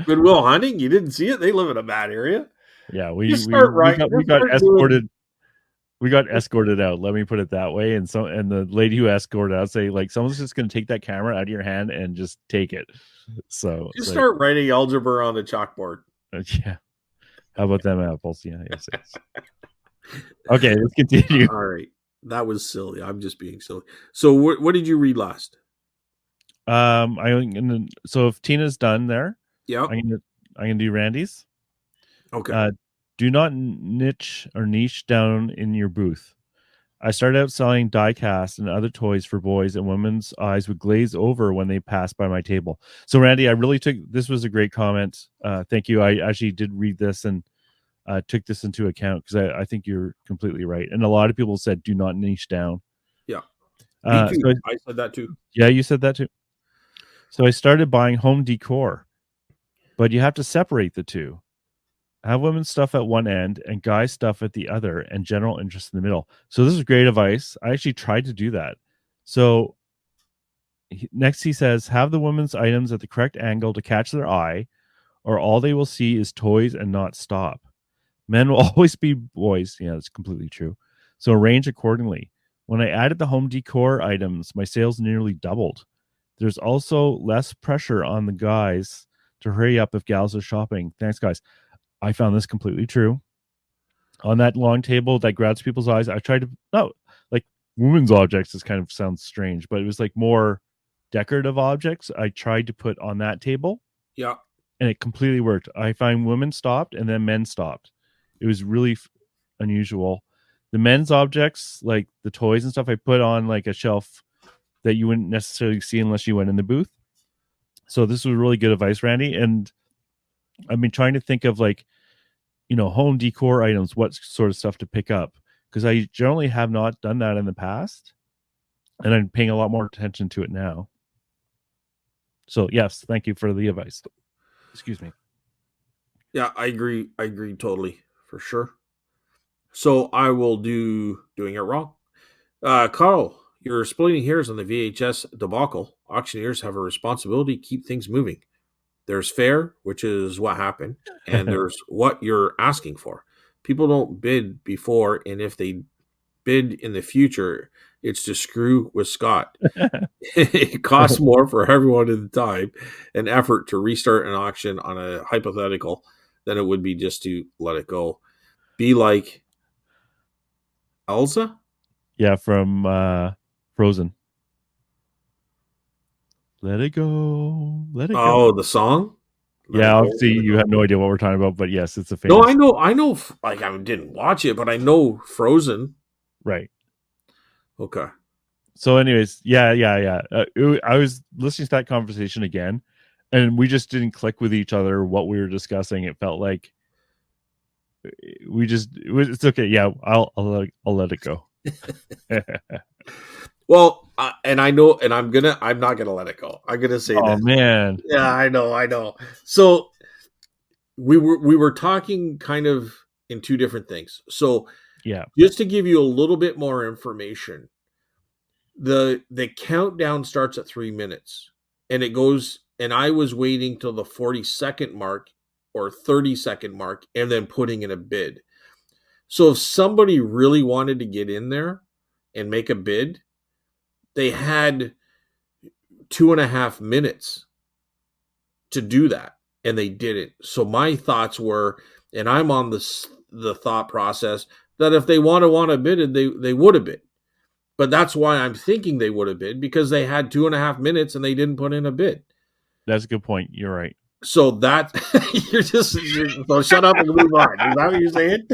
Goodwill Hunting, you didn't see it. They live in a bad area. Yeah, Just start right. we Just got start escorted. doing. We got escorted out. Let me put it that way. And the lady who escorted out say like, someone's just going to take that camera out of your hand and just take it. So Just like, start writing algebra on the chalkboard. yeah. How about them apples? Yeah. Yes. Okay, let's continue. All right. That was silly. I'm just being silly. So what did you read last? So if Tina's done there, Yep. I'm gonna do Randy's. Okay. Do not niche down in your booth. I started out selling die cast and other toys for boys, and women's eyes would glaze over when they passed by my table. So, Randy, I really took this was a great comment. Thank you. I actually did read this and took this into account because I think you're completely right. And a lot of people said, "Do not niche down." Yeah. Me too. So I said that too. yeah, you said that too. So I started buying home decor, but you have to separate the two. Have women's stuff at one end and guys' stuff at the other, and general interest in the middle. So this is great advice. I actually tried to do that. So next he says, have the women's items at the correct angle to catch their eye, or all they will see is toys and not stop. Men will always be boys. Yeah, that's completely true. So arrange accordingly. When I added the home decor items, my sales nearly doubled. There's also less pressure on the guys to hurry up if gals are shopping. Thanks, guys. I found this completely true. On that long table that grabs people's eyes, I tried to like women's objects is kind of sounds strange, but it was like more decorative objects I tried to put on that table. Yeah. And it completely worked. I find women stopped and then men stopped. It was really unusual. The men's objects, like the toys and stuff, I put on like a shelf that you wouldn't necessarily see unless you went in the booth. So this was really good advice, Randy. And I've been trying to think of like, home decor items, what sort of stuff to pick up, because I generally have not done that in the past, and I'm paying a lot more attention to it now. So yes, thank you for the advice. Excuse me. Yeah, I agree. I agree totally for sure. So I will doing it wrong. Carl, you're splitting hairs on the VHS debacle. Auctioneers have a responsibility to keep things moving. There's fair, which is what happened, and there's what you're asking for. People don't bid before, and if they bid in the future, it's to screw with Scott. It costs more for everyone in the time and effort to restart an auction on a hypothetical than it would be just to let it go. Be like Elsa? Yeah, from Frozen. Let it go. Let it go. Oh, the song? Let Yeah, it go. obviously Let it you go. have no idea what we're talking about, but yes, it's a No, famous. I know. Like I didn't watch it, but I know Frozen. Right. Okay. So, anyways, yeah. I was listening to that conversation again, and we just didn't click with each other what we were discussing. It felt like it's okay. Yeah, I'll let it go. Well, and I know, and I'm not gonna let it go. I'm gonna say Oh this. man. Yeah, I know. So we were talking kind of in two different things. So Yeah. just to give you a little bit more information, the countdown starts at 3 minutes, and it goes. And I was waiting till the 40-second mark or 30-second mark, and then putting in a bid. So if somebody really wanted to get in there and make a bid, they had 2.5 minutes to do that, and they didn't. So my thoughts were, and I'm on the thought process that if they want to bid, they would have bid. But that's why I'm thinking they would have bid, because they had 2.5 minutes and they didn't put in a bid. That's a good point. You're right. So that so shut up and move on. Is that what you're saying?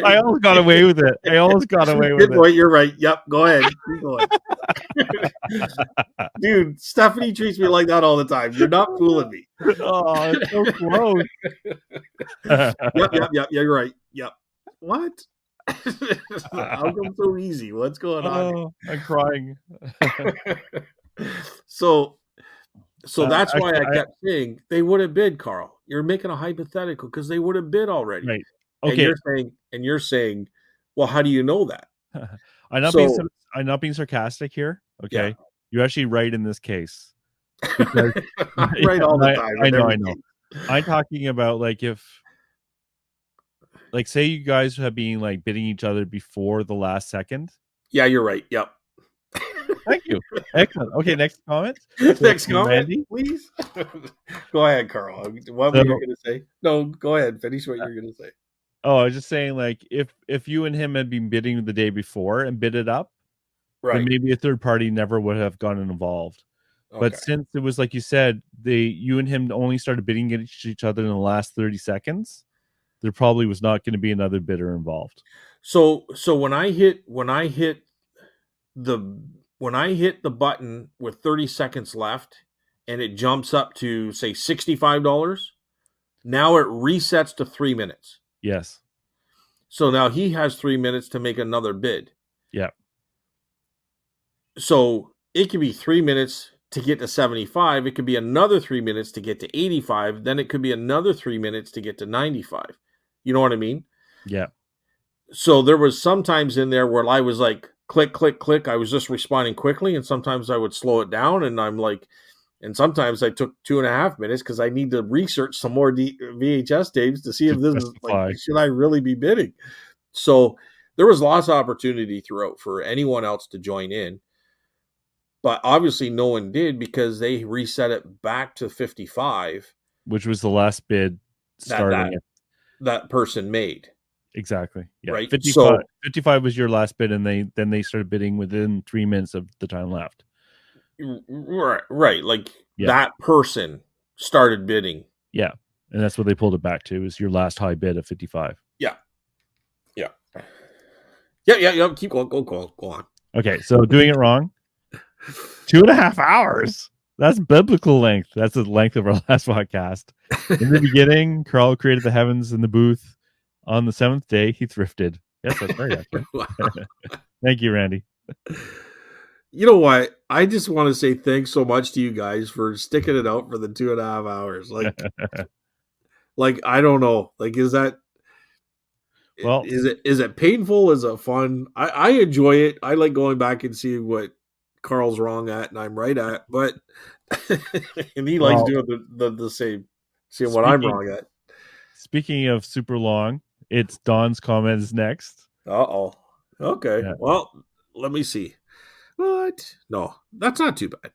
I almost got away with it. Good point. You're right. Yep. Go ahead. Keep going. Dude, Stephanie treats me like that all the time. You're not fooling me. Oh, it's so close. Yep. Yeah, you're right. Yep. What? How come so easy? What's going on? Oh, I'm crying. So that's why actually, I kept saying they would have bid, Carl. You're making a hypothetical because they would have bid already. Right. And Okay. you're saying, well, how do you know that? I'm not being sarcastic here. Okay. Yeah. You're actually right in this case. Because I'm right all the time. I know. I'm talking about like if like say you guys have been like bidding each other before the last second. Yeah, you're right. Yep. Thank you. Excellent. Okay, next comment. Next comment, Randy, please. Go ahead, Carl. What were you going to say? No, go ahead. Finish what you're going to say. Oh, I was just saying, like, if you and him had been bidding the day before and bid it up, then Right. maybe a third party never would have gotten involved. But Okay. since it was like you said, you and him only started bidding against each other in the last 30 seconds, there probably was not going to be another bidder involved. So the when I hit the button with 30 seconds left and it jumps up to say $65, now it resets to 3 minutes. Yes. So now he has 3 minutes to make another bid. Yeah. So it could be 3 minutes to get to 75, it could be another 3 minutes to get to 85, then it could be another 3 minutes to get to 95. You know what I mean? Yeah. So there was sometimes in there where I was like click click click, I was just responding quickly, and sometimes I would slow it down, and I'm like, and sometimes I took 2.5 minutes because I need to research some more VHS tapes to see To if this is like, justify. should I really be bidding? So there was lots of opportunity throughout for anyone else to join in, but obviously no one did because they reset it back to 55 Which was the last bid that starting at that person made. exactly. Yeah. Right. 55. So 55 was your last bid, and they started bidding within 3 minutes of the time left. right. Like Yeah. that person started bidding. Yeah. And that's what they pulled it back to, is your last high bid of 55. Yeah. Yeah. Yeah. Keep going. Go on. Okay, so doing it wrong. 2.5 hours. That's biblical length. That's the length of our last podcast. In the beginning, Carl created the heavens in the booth. On the seventh day, he thrifted. Yes, that's right, actually. Thank you, Randy. You know what? I just want to say thanks so much to you guys for sticking it out for the 2.5 hours. Like I don't know. Like, is Well, it painful? Is it fun? I enjoy it. I like going back and seeing what Carl's wrong at and I'm right at, but and he likes doing the same, seeing what I'm wrong at. Speaking of super long, it's Don's comments next. Uh-oh. Okay. Yeah. Well, let me see. What? No, that's not too bad.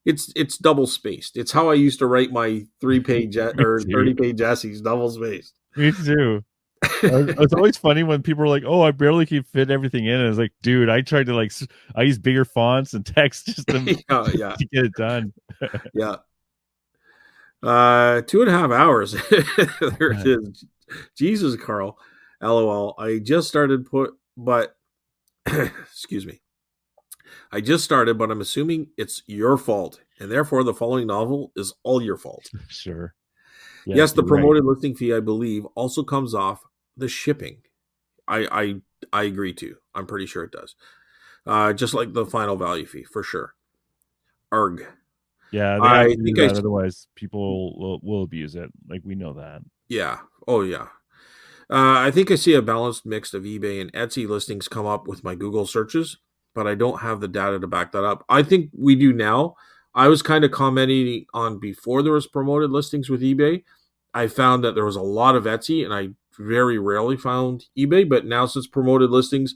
It's double spaced. It's how I used to write my 3-page or 30-page essays, double spaced. Me too. It's always funny when people are like, "Oh, I barely can fit everything in." And it's like, dude, I tried to I use bigger fonts and text just to, yeah. to get it done. Yeah. 2.5 hours. There it is. Jesus, Carl. LOL. I just started but excuse me. I just started, but I'm assuming it's your fault, and therefore the following novel is all your fault. Sure. Yes, the you're right. promoted listing fee, I believe, also comes off the shipping. I agree too. I'm pretty sure it does. Just like the final value fee, for sure. Arg. Yeah, they have to do that, otherwise people will abuse it. Like, we know that. Yeah. Oh, yeah. I think I see a balanced mix of eBay and Etsy listings come up with my Google searches, but I don't have the data to back that up. I think we do now. I was kind of commenting on before there was promoted listings with eBay. I found that there was a lot of Etsy, and I very rarely found eBay. But now since promoted listings,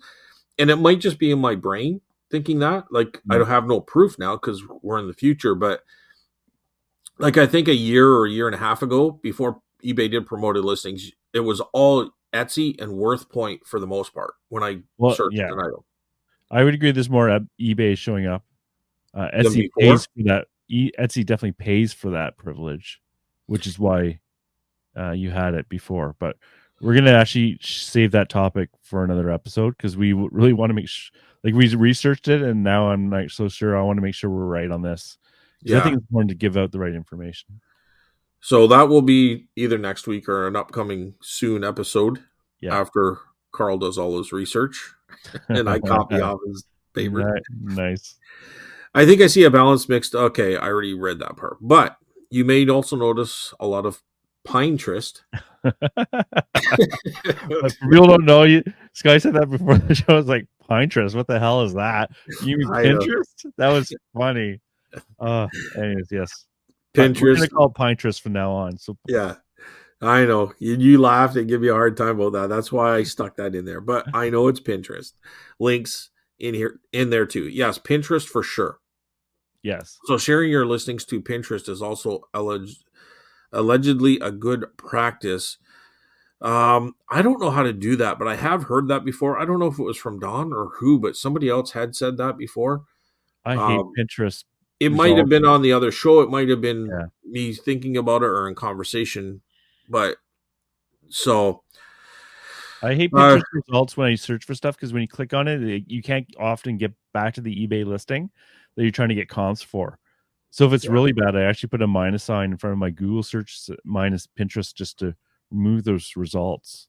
and it might just be in my brain thinking that, like, I don't have no proof now because we're in the future. But like, I think a year or a year and a half ago, before eBay did promoted listings, it was all Etsy and WorthPoint for the most part when I searched an item. I would agree. There's more eBay showing up. Etsy pays for that. Etsy definitely pays for that privilege, which is why you had it before. But we're gonna actually save that topic for another episode because we really want to make like we researched it, and now I'm not so sure. I want to make sure we're right on this. Yeah. I think it's important to give out the right information. So that will be either next week or an upcoming soon episode after Carl does all his research and I copy off his paper. Nice. I think I see a balance mixed. Okay, I already read that part. But you may also notice a lot of Pinterest. People don't know you. Sky said that before the show. I was like, Pinterest, what the hell is that? You mean Pinterest? That was funny. Anyways, yes. Pinterest. We're gonna call it Pinterest from now on. So yeah, I know you laughed and give me a hard time about that. That's why I stuck that in there. But I know it's Pinterest. Links in there too. Yes, Pinterest for sure. Yes. So sharing your listings to Pinterest is also allegedly a good practice. I don't know how to do that, but I have heard that before. I don't know if it was from Don or who, but somebody else had said that before. I hate Um, Pinterest it might have results. been on the other show. It might have been Yeah. me thinking about it or in conversation. But so, I hate uh, Pinterest results when I search for stuff because when you click on it, you can't often get back to the eBay listing that you're trying to get comps for. So if it's yeah, really bad, I actually put a minus sign in front of my Google search minus Pinterest just to remove those results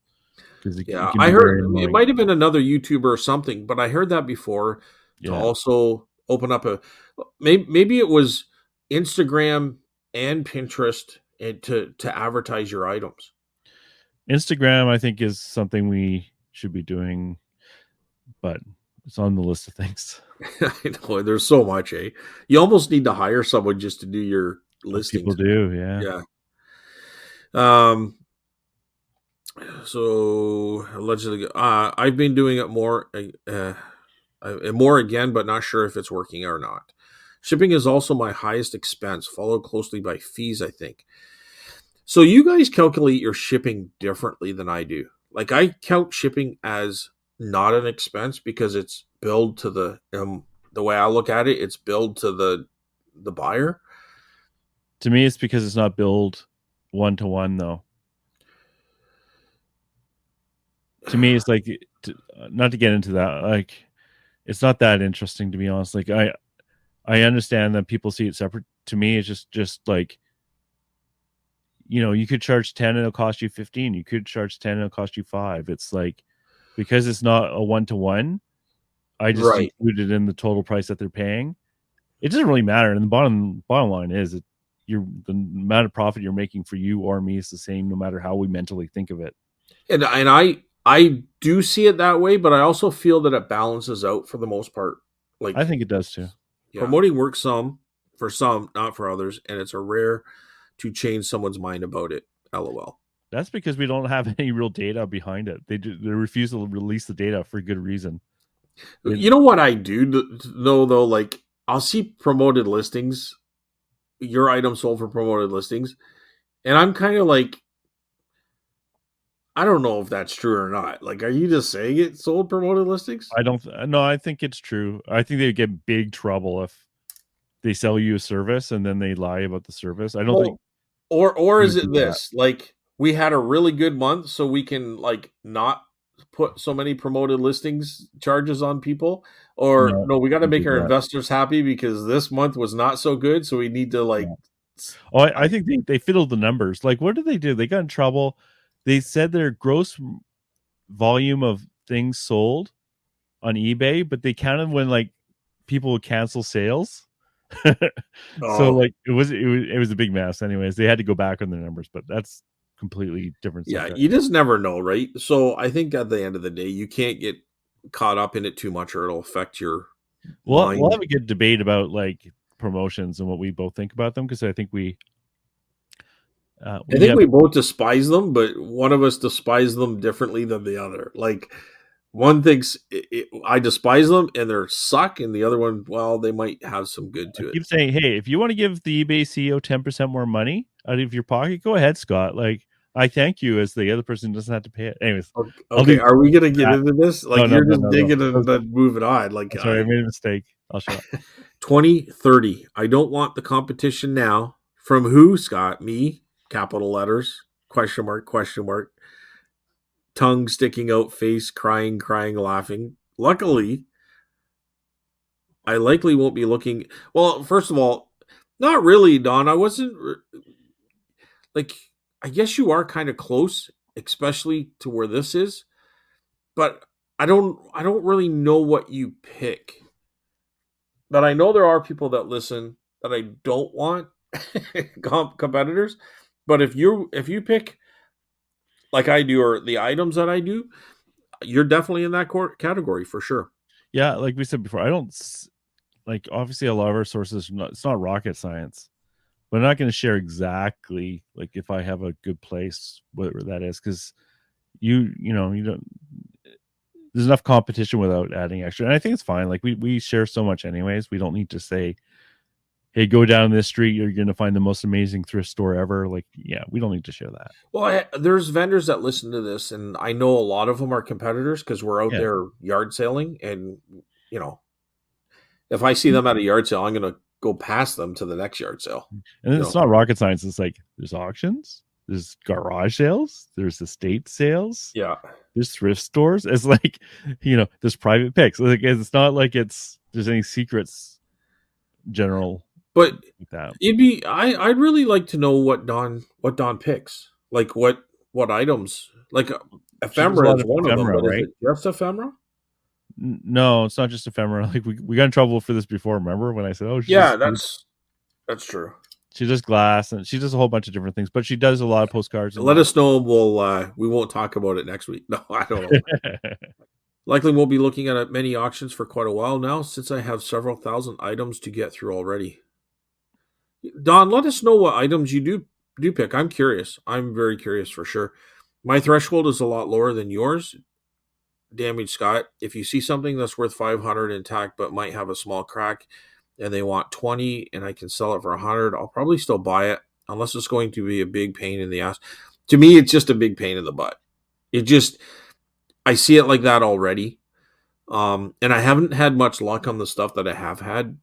because it yeah. can I be heard very it annoying. might have been another YouTuber or something, but I heard that before to Yeah. also open up a maybe it was Instagram and Pinterest and to advertise your items. Instagram, I think, is something we should be doing, but it's on the list of things. I know there's so much, eh? You almost need to hire someone just to do your People listings. do, yeah. Yeah. Um. So allegedly, I've been doing it more again, but not sure if it's working or not. Shipping is also my highest expense, followed closely by fees, I think. So you guys calculate your shipping differently than I do. Like I count shipping as not an expense because it's billed to the way I look at it, it's billed to the buyer. To me, it's because it's not billed one to one, though. To me, it's like not to get into that. Like, it's not that interesting, to be honest. Like, I understand that people see it separate. To me, it's just like, you could charge 10 and it'll cost you 15. You could charge 10 and it'll cost you 5. It's like, because it's not a one to one, I just Right. include it in the total price that they're paying. It doesn't really matter. And the bottom line is that the amount of profit you're making for you or me is the same, no matter how we mentally think of it. And I do see it that way, but I also feel that it balances out for the most part. I Like think it does too. yeah. Promoting works for some, not for others, and it's a rare to change someone's mind about it. LOL. That's because we don't have any real data behind it. They refuse to release the data for good reason. You know what I do know though? Like I'll see promoted listings, your item sold for promoted listings, and I'm kind of like, I don't know if that's true or not. Like, are you just saying it sold promoted listings? I don't. No, I think it's true. I think they get big trouble if they sell you a service and then they lie about the service. I don't think Well, or we is would do it that. this? Like we had a really good month, so we can like not put so many promoted listings charges on people, or No, no, we got to we make do our that. investors happy because this month was not so good, so we need to like. No. Oh, I I think they fiddled the numbers. Like, what did they do? They got in trouble. They said their gross volume of things sold on eBay, but they counted when like people would cancel sales. So oh like it was a big mess. Anyways, they had to go back on the numbers, but that's completely different yeah, subject. you just never know, right? So I think at the end of the day, you can't get caught up in it too much, or it'll affect your We'll mind. have a good debate about like promotions and what we both think about them because I think I we think have we both despise them, but one of us despise them differently than the other. Like one thinks I despise them and they're suck, and the other one, well, they might have some good I to it. keep saying, hey, if you want to give the eBay CEO 10% more money out of your pocket, go ahead, Scott. Like I thank you as the other person doesn't have to pay it. Anyways, I'll Okay, do are we gonna get that. into this? No, Like no, you're no, just no, no. digging and then moving on. Like I'm sorry, I made a mistake. I'll shut up. 2030. I don't want the competition now. From who, Scott? Me? Capital letters. Question mark, question mark. Tongue sticking out, face crying, crying, laughing. Luckily, I likely won't be looking. Well, first of all, not really, Don. I wasn't like, I guess you are kind of close, especially to where this is, but I don't really know what you pick. But I know there are people that listen that I don't want competitors. But if you pick like I do or the items that I do, you're definitely in that category for sure. Yeah, like we said before, I don't like obviously a lot of our sources. It's not rocket science, but I'm not going to share exactly like if I have a good place, whatever that is, because you don't. There's enough competition without adding extra, and I think it's fine. Like we share so much anyways. We don't need to say hey, go down this street, you're going to find the most amazing thrift store ever. Like, yeah, we don't need to share that. Well, there's vendors that listen to this, and I know a lot of them are competitors because we're out Yeah. there yard selling, and you know, if I see them at a yard sale, I'm going to go past them to the next yard sale. And You it's know, not rocket science. It's like there's auctions, there's garage sales, there's estate sales, yeah. there's thrift stores. It's like, there's private picks. Like, it's not like there's any secrets general But like that. I'd really like to know what Don picks. Like what items. Like She does a ephemera lot is of one of them, ephemera, but is right? it just ephemera? No, it's not just ephemera. Like we got in trouble for this before. Remember when I said, "Oh, Yeah, that's true. she does glass and she does a whole bunch of different things," but she does a lot of postcards and Let us know. We won't talk about it next week. No, I don't know. Likely won't be looking at many auctions for quite a while now, since I have several thousand items to get through already. Don, let us know what items you do pick. I'm curious. I'm very curious for sure. My threshold is a lot lower than yours. Damage Scott. If you see something that's worth 500 intact but might have a small crack, and they want 20, and I can sell it for 100, I'll probably still buy it unless it's going to be a big pain in the ass. To me, it's just a big pain in the butt. It just I see it like that already. And I haven't had much luck on the stuff that I have had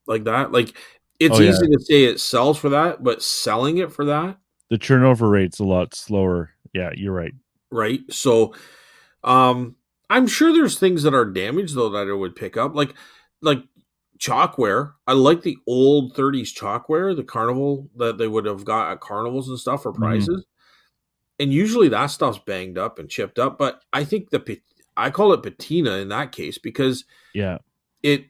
like that. Like it's Oh yeah, easy to say it sells for that, but selling it for that, the turnover rate's a lot slower. Yeah, you're right. right? So I'm sure there's things that are damaged though that I would pick up. Like chalkware. I like the old 30s chalkware, the carnival that they would have got at carnivals and stuff for Mhm. prizes. And usually that stuff's banged up and chipped up, but I think I call it patina in that case because Yeah, it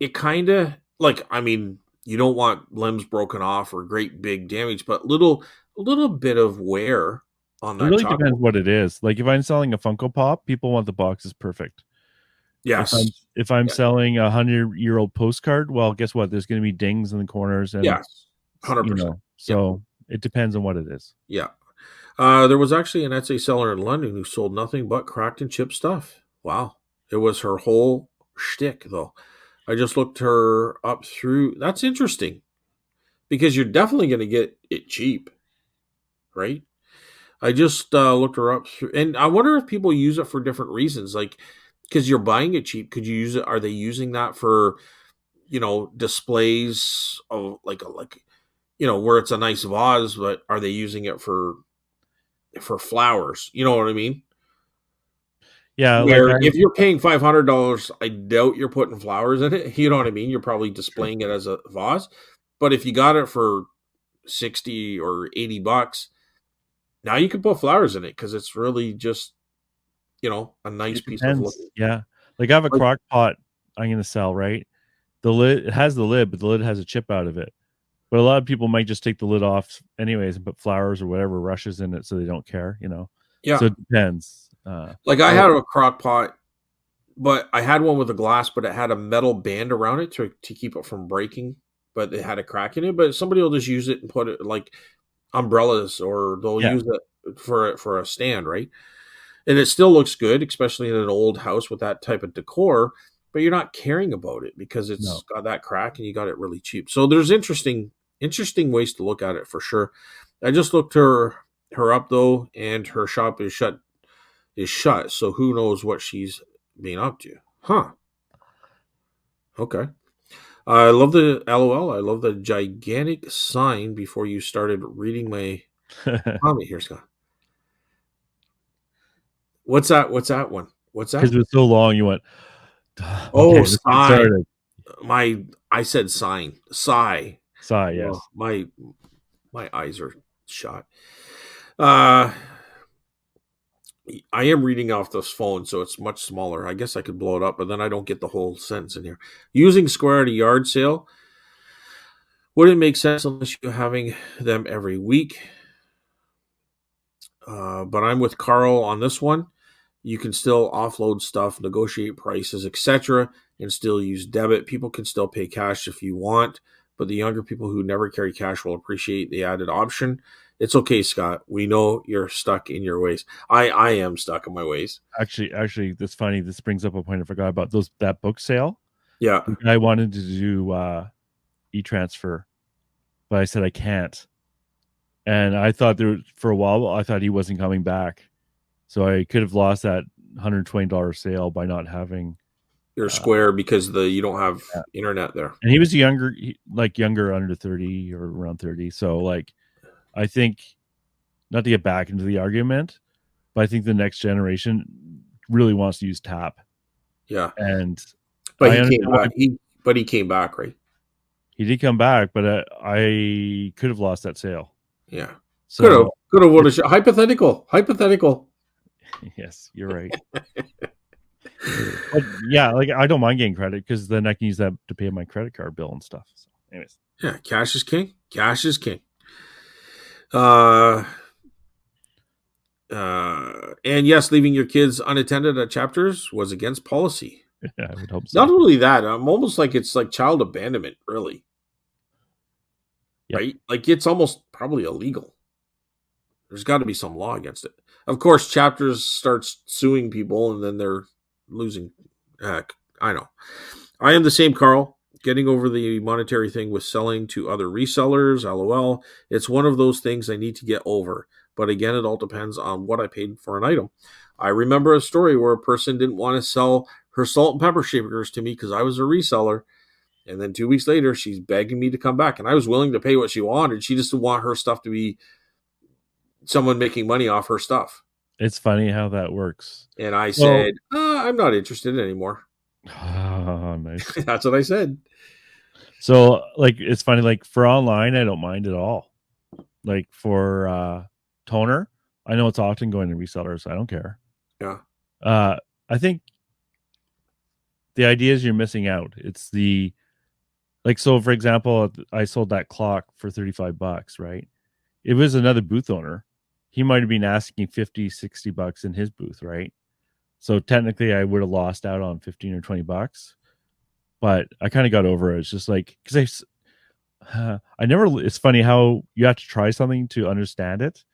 it kind of like, I mean, you don't want limbs broken off or great big damage, but a little bit of wear on it that really chocolate. depends what it is. Like if I'm selling a Funko Pop, people want the boxes perfect. Yes. If I'm Yeah. selling 100-year-old postcard, well, guess what? There's going to be dings in the corners, and Yes. 100%. Yeah. so it depends on what it is. Yeah. There was actually an Etsy seller in London who sold nothing but cracked and chipped stuff. Wow. It was her whole shtick, though. I just looked her up through. That's interesting because you're definitely going to get it cheap, right? I just looked her up through, and I wonder if people use it for different reasons. Like, because you're buying it cheap, could you use it? Are they using that for displays of like where it's a nice vase, but are they using it for flowers? You know what I mean? Yeah, like Where if you're paying $500, I doubt you're putting flowers in it. You know what I mean? You're probably displaying it as a vase. But if you got it for 60 or $80, now you can put flowers in it because it's really just a nice it piece of depends. looking. Yeah, like I have a Like, crock pot I'm going to sell. Right, the lid it has the lid, but the lid has a chip out of it. But a lot of people might just take the lid off anyways and put flowers or whatever rushes in it, so they don't care. yeah, So it depends. like I I had a crock pot, but I had one with a glass, but it had a metal band around it to keep it from breaking. But it had a crack in it. But somebody will just use it and put it like umbrellas, or they'll Yeah, use it for a stand, right? And it still looks good, especially in an old house with that type of decor. But you're not caring about it because it's no. got that crack and you got it really cheap. So there's interesting ways to look at it for sure. I just looked her up though, and her shop is shut. So who knows what she's been up to? Huh? Okay. I love the LOL. I love the gigantic sign before you started reading my comment here, Scott. What's that? What's that one? What's Because that? it was so long, you went, Oh, okay, let's get sigh. started. I said sign. Sigh. Sigh, Oh, yes. my eyes are shot. Uh I am reading off this phone, so it's much smaller. I guess I could blow it up, but then I don't get the whole sentence in here. Using Square at a yard sale wouldn't make sense unless you're having them every week. But I'm with Carl on this one. You can still offload stuff, negotiate prices, etc., and still use debit. People can still pay cash if you want, but the younger people who never carry cash will appreciate the added option. It's okay, Scott. We know you're stuck in your ways. I am stuck in my ways. Actually, that's funny. This brings up a point I forgot about. That book sale. Yeah. The guy wanted to do e-transfer, but I said I can't. And I thought for a while, I thought he wasn't coming back. So I could have lost that $120 sale by not having You're square because you don't have yeah. internet there. And he was younger, younger, under 30 or around 30. So like, I think, not to get back into the argument, but I think the next generation really wants to use tap. Yeah. And But I he came understand back. He came back, right? he did come back, but I could have lost that sale. Yeah. So could have, would have. Hypothetical. yes, you're right. But yeah, like I don't mind getting credit because then I can use that to pay my credit card bill and stuff. So anyways. Yeah, cash is king. Cash is king. And yes, leaving your kids unattended at chapters was against policy. Yeah, I would hope so. Not only that, I'm almost like it's like child abandonment, really. Yep. Right? Like it's almost probably illegal. There's got to be some law against it. Of course, chapters starts suing people, and then they're losing. I know. I am the same, Carl. Getting over the monetary thing with selling to other resellers, LOL. It's one of those things I need to get over. But again, it all depends on what I paid for an item. I remember a story where a person didn't want to sell her salt and pepper shakers to me because I was a reseller. And then 2 weeks later, she's begging me to come back. And I was willing to pay what she wanted. She just didn't want her stuff to be someone making money off her stuff. It's funny how that works. And I said, I'm not interested anymore. Oh, nice. That's what I said. So, like, it's funny. Like for online, I don't mind at all. Like for toner, I know it's often going to resellers. I don't care. Yeah. I think the idea is you're missing out. It's the so for example, I sold that clock for $35, right? It was another booth owner. He might have been asking $50-$60 in his booth, right? So technically I would have lost out on $15 or $20, but I kind of got over it. It's just like, because I never, it's funny how you have to try something to understand it.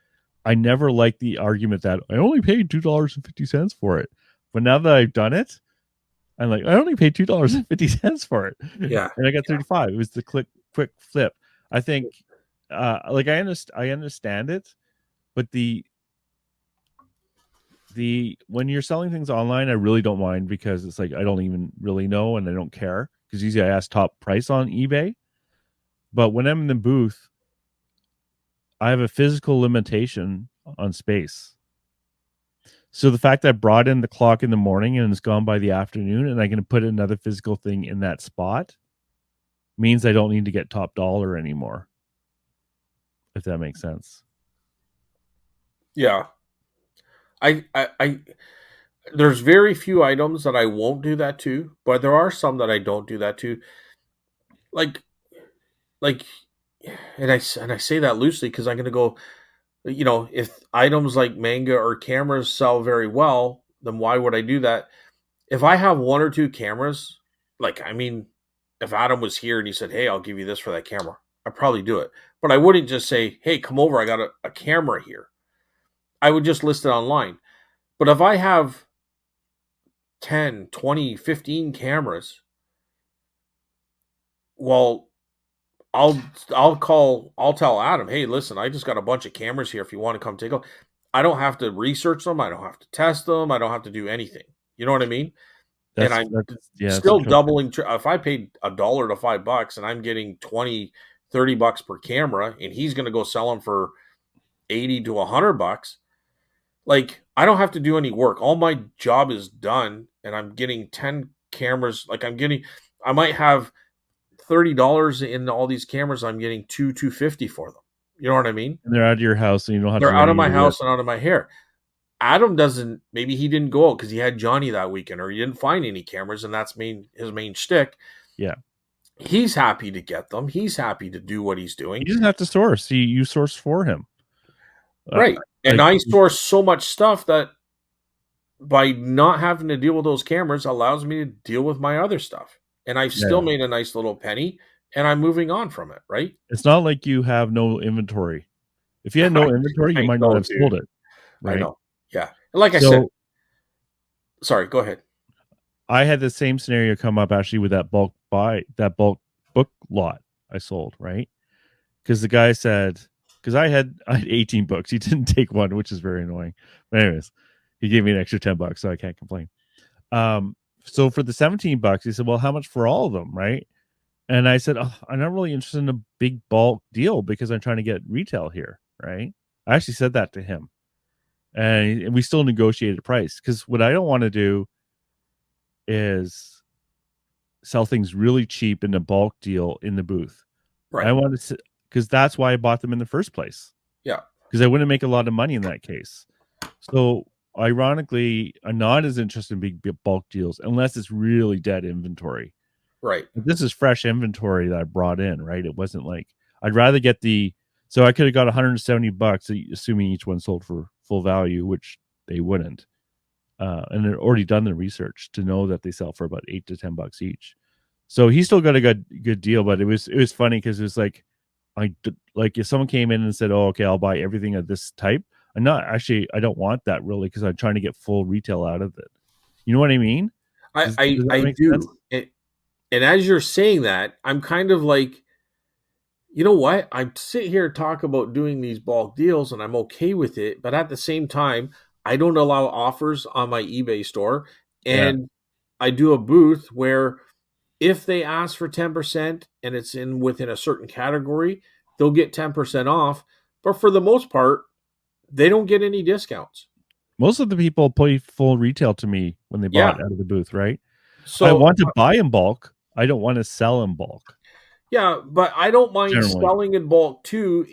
I never liked the argument that I only paid $2.50 for it. But now that I've done it, I'm like, I only paid $2.50 for it. Yeah. And I got 35. It was the quick flip. I think, I understand it, but the when you're selling things online, I really don't mind because it's like I don't even really know and I don't care because usually I ask top price on eBay. But when I'm in the booth, I have a physical limitation on space. So the fact that I brought in the clock in the morning and it's gone by the afternoon and I can put another physical thing in that spot means I don't need to get top dollar anymore. If that makes sense. Yeah. I there's very few items that I won't do that to, but there are some that I don't do that to. Like and I say that loosely because I'm going to go, if items like manga or cameras sell very well, then why would I do that? If I have one or two cameras, if Adam was here and he said, "Hey, I'll give you this for that camera," I'd probably do it. But I wouldn't just say, "Hey, come over, I got a camera here." I would just list it online. But if I have 10, 20, 15 cameras, well, I'll tell Adam, "Hey, listen, I just got a bunch of cameras here if you want to come take them." I don't have to research them, I don't have to test them, I don't have to do anything. You know what I mean? And I'm still doubling. If I paid $1 to $5 and I'm getting $20-$30 per camera, and he's going to go sell them for $80 to $100, like I don't have to do any work. All my job is done, and I'm getting 10 cameras. I might have $30 in all these cameras. I'm getting $250 for them. You know what I mean? And they're out of your house, and you don't have. They're out of my house and out of my hair. Adam doesn't. Maybe he didn't go out because he had Johnny that weekend, or he didn't find any cameras, and that's his main shtick. Yeah, he's happy to get them. He's happy to do what he's doing. He doesn't have to source. You source for him, right? And I source so much stuff that by not having to deal with those cameras allows me to deal with my other stuff, and I've still made a nice little penny, and I'm moving on from it. Right? It's not like you have no inventory. If you had no inventory, you might not have sold it. Right? I know. Yeah. Like I said, sorry, go ahead. I had the same scenario come up actually with that bulk book lot. I sold, right? Because the guy said, because I had 18 books. He didn't take one, which is very annoying. But anyways, he gave me an extra $10, so I can't complain. So for the $17, he said, well, how much for all of them, right? And I said, oh, I'm not really interested in a big bulk deal because I'm trying to get retail here, right? I actually said that to him. And we still negotiated a price because what I don't want to do is sell things really cheap in a bulk deal in the booth. Right. I want to, because that's why I bought them in the first place. Yeah. Because I wouldn't make a lot of money in that case. So ironically, I'm not as interested in big bulk deals unless it's really dead inventory. Right. But this is fresh inventory that I brought in, right? It wasn't like I'd rather get so I could have got $170, assuming each one sold for full value, which they wouldn't. And they'd already done the research to know that they sell for about $8 to $10 each. So he still got a good deal, but it was funny because it was like if someone came in and said, "Oh, okay, I'll buy everything of this type," I don't want that really because I'm trying to get full retail out of it. You know what I mean? Does that I make do. sense? And as you're saying that, I'm kind of like, you know what? I sit here and talk about doing these bulk deals and I'm okay with it. But at the same time, I don't allow offers on my eBay store. Yeah. And I do a booth where if they ask for 10% and it's within a certain category, they'll get 10% off. But for the most part, they don't get any discounts. Most of the people pay full retail to me when they Yeah. bought out of the booth, right? I So want to buy in bulk. I don't want to sell in bulk. yeah, but I don't mind Generally. selling in bulk too,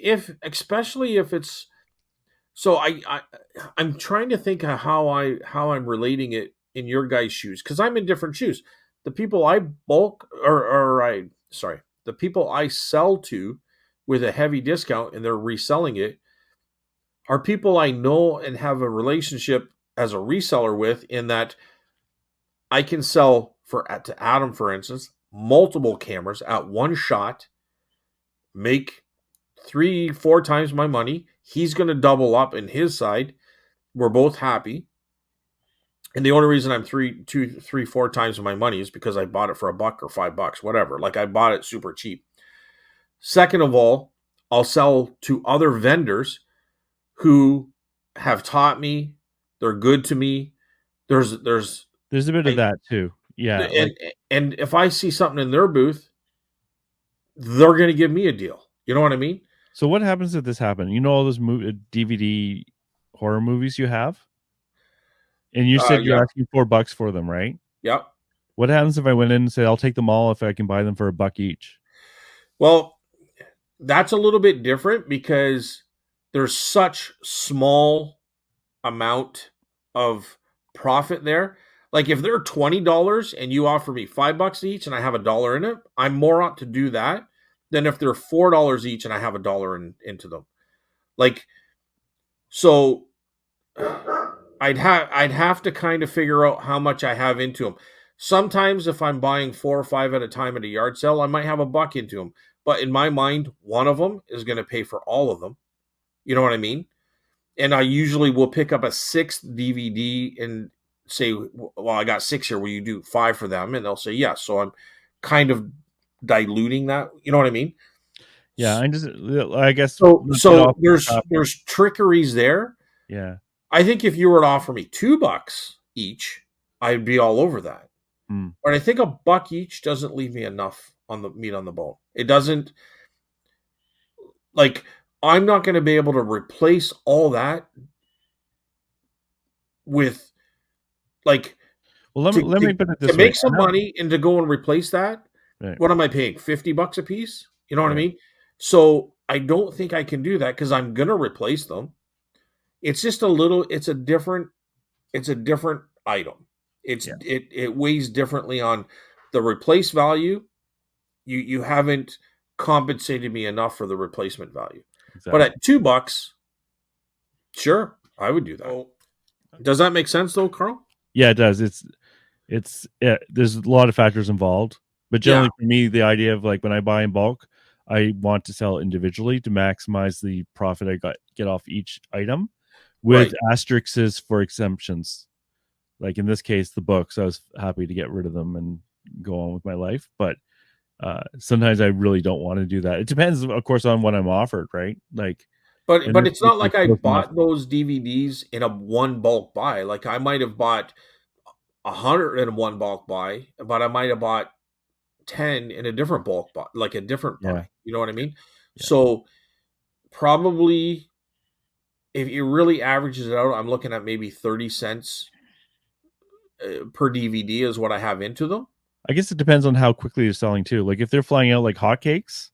especially if it's so I'm trying to think of how I'm relating it in your guys' shoes because I'm in different shoes. The people I bulk or I sorry, the people I sell to with a heavy discount and they're reselling it are people I know and have a relationship as a reseller with in that I can sell to Adam, for instance, multiple cameras at one shot, make 3, 4 times my money. He's going to double up in his side. We're both happy. And the only reason I'm 3, 4 times my money is because I bought it for $1 or $5, whatever. Like I bought it super cheap. Second of all, I'll sell to other vendors who have taught me. They're good to me. There's a bit of that too. Yeah. and if I see something in their booth, they're going to give me a deal. You know what I mean? So what happens if this happened? You know all those DVD horror movies you have, and you said you're Yeah. asking $4 for them, right? Yep. What happens if I went in and said I'll take them all if I can buy them for $1 each? Well, that's a little bit different because there's such small amount of profit there. Like if they're $20 and you offer me $5 each and I have $1 in it, I'm more apt to do that than if they're $4 each and I have $1 into them. Like, so I'd have to kind of figure out how much I have into them. Sometimes if I'm buying 4 or 5 at a time at a yard sale, I might have $1 into them. But in my mind, one of them is going to pay for all of them. You know what I mean? And I usually will pick up a 6th DVD and say, well, I got 6 here. Will you do 5 for them? And they'll say, yes. So I'm kind of diluting that. You know what I mean? Yeah, I guess So there's trickeries there. Yeah. I think if you were to offer me $2 each, I'd be all over that. But I think $1 each doesn't leave me enough on the meat on the bone. It doesn't, like, I'm not going to be able to replace all that with, like, well, let me put it this to way. make some money and to go and replace that. Right. What am I paying? $50 a piece? You know what Right. I mean? So I don't think I can do that because I'm going to replace them. It's just it's a different item. It weighs differently on the replace value. You haven't compensated me enough for the replacement value. Exactly. But at $2, sure, I would do that. Oh. Does that make sense though, Carl? Yeah, it does. There's a lot of factors involved, but generally for me, the idea of like when I buy in bulk, I want to sell individually to maximize the profit I get off each item, with asterisks for exemptions. Like in this case, the books, I was happy to get rid of them and go on with my life. But Sometimes I really don't want to do that. It depends, of course, on what I'm offered, right? Like, and But this it's week not was like I close enough. bought those DVDs in a one bulk buy. Like I might have bought 100 in one bulk buy, but I might have bought 10 in a different bulk buy, like a different Yeah, buy. You know what I mean? yeah. So probably if it really averages it out, I'm looking at maybe 30 cents per DVD is what I have into them. I guess it depends on how quickly you're selling too. Like if they're flying out like hotcakes,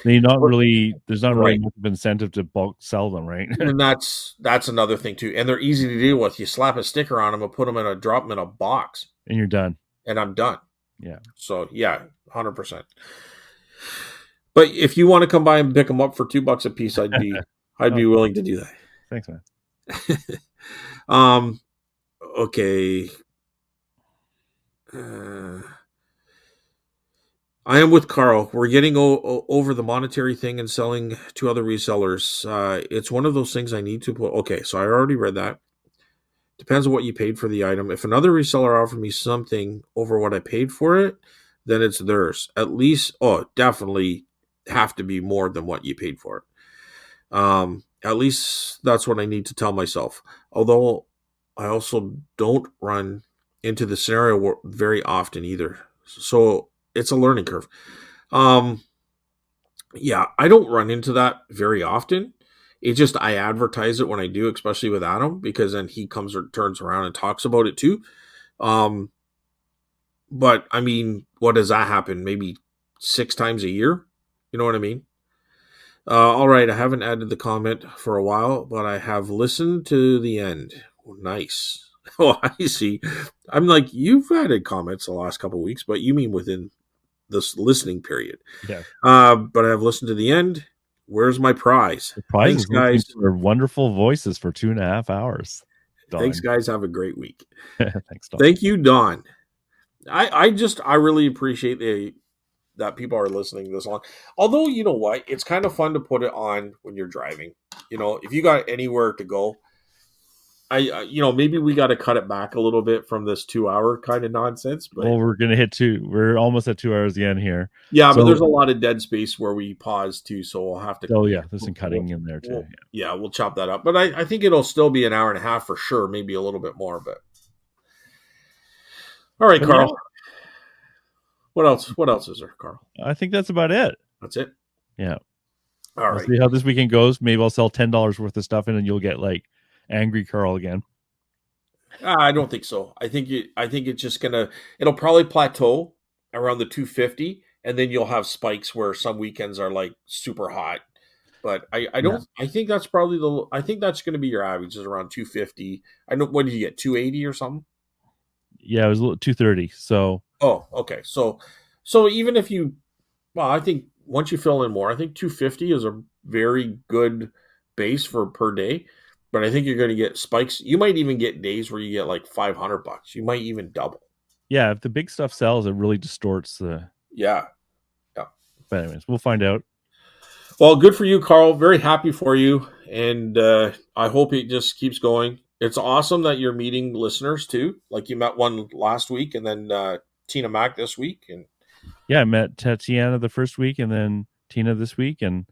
then you're not really there's not really Right. much of incentive to bulk sell them, right? And that's another thing too. And they're easy to deal with. You slap a sticker on them and put them in a drop them in a box, And you're done. and I'm done. Yeah. So yeah, 100%. But if you want to come by and pick them up for $2 a piece, I'd Oh, be willing to do thanks, man. that. Okay. Uh, I am with Carl. We're getting over the monetary thing and selling to other resellers. It's one of those things I need to put. Okay, so I already read that. Depends on what you paid for the item. If another reseller offered me something over what I paid for it, then it's theirs. At least, definitely have to be more than what you paid for it. At least that's what I need to tell myself. Although I also don't run into the scenario very often either. So it's a learning curve. Yeah, I don't run into that very often. It just I advertise it when I do, especially with Adam, because then he comes or turns around and talks about it too. Um, but I mean, what does that happen? Maybe 6 times a year? You know what I mean? All right, I haven't added the comment for a while, but I have listened to the end. Oh, nice. Oh, I see. I'm like, you've added comments the last couple of weeks, but you mean within this listening period. Yeah. But I have listened to the end. Where's my prize? The prize Thanks, is listening guys. to our wonderful voices for 2.5 hours. Thanks, Don. guys. Have a great week. Thanks, Don. Thank you, Don. I really appreciate that people are listening this long. Although, you know what? It's kind of fun to put it on when you're driving. You know, if you got anywhere to go, maybe we got to cut it back a little bit from this 2 hour kind of nonsense. But Well, we're gonna hit 2. We're almost at 2 hours again here. yeah, but there's So, a lot of dead space where we pause too, so we'll have to. oh yeah, there's some cutting in there too. Yeah, we'll chop that up. But I think it'll still be an hour and a half for sure, maybe a little bit more. But all right, But Carl. yeah, What else? What else is there, Carl? I think that's about it. That's it. Yeah. All We'll right. see how this weekend goes. Maybe I'll sell $10 worth of stuff and then you'll get like angry Carl again. I don't think so. I think it's just it'll probably plateau around the 250, and then you'll have spikes where some weekends are like super hot. But I don't. Yeah. I think that's probably I think that's going to be your average is around 250. I know. What did you get? 280 or something? Yeah, it was a little 230. So Oh, okay. So even if I think once you fill in more, I think 250 is a very good base for per day. But I think you're going to get spikes. You might even get days where you get like $500. You might even double. yeah, if the big stuff sells, it really distorts the. Yeah. But anyways, we'll find out. Well, good for you, Carl. Very happy for you. And I hope it just keeps going. It's awesome that you're meeting listeners too. Like you met one last week and then Tina Mack this week. And Yeah, I met Tatiana the first week and then Tina this week, and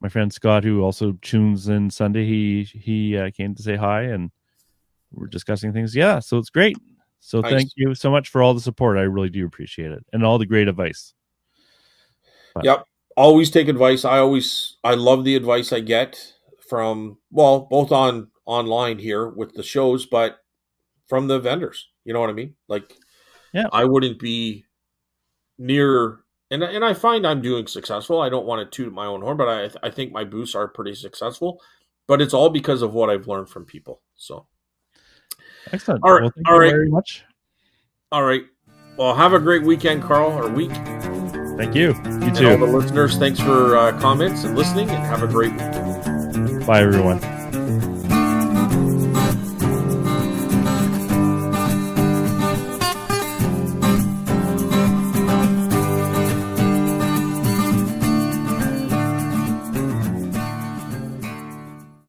my friend Scott, who also tunes in Sunday, he came to say hi, and we're discussing things. Yeah, so it's great. So nice. Thank you so much for all the support. I really do appreciate it, and all the great advice. But, Yep. Always take advice. I love the advice I get from, both online here with the shows, but from the vendors. You know what I mean? Like, yeah, I wouldn't be near, and I find I'm doing successful. I don't want to toot my own horn, but I think my booths are pretty successful. But it's all because of what I've learned from people. So, excellent. all right, well, thank you very much. All right. Well, have a great weekend, Carl, or week. Thank you. You And too. all the listeners, thanks for comments and listening, and have a great week. Bye, everyone.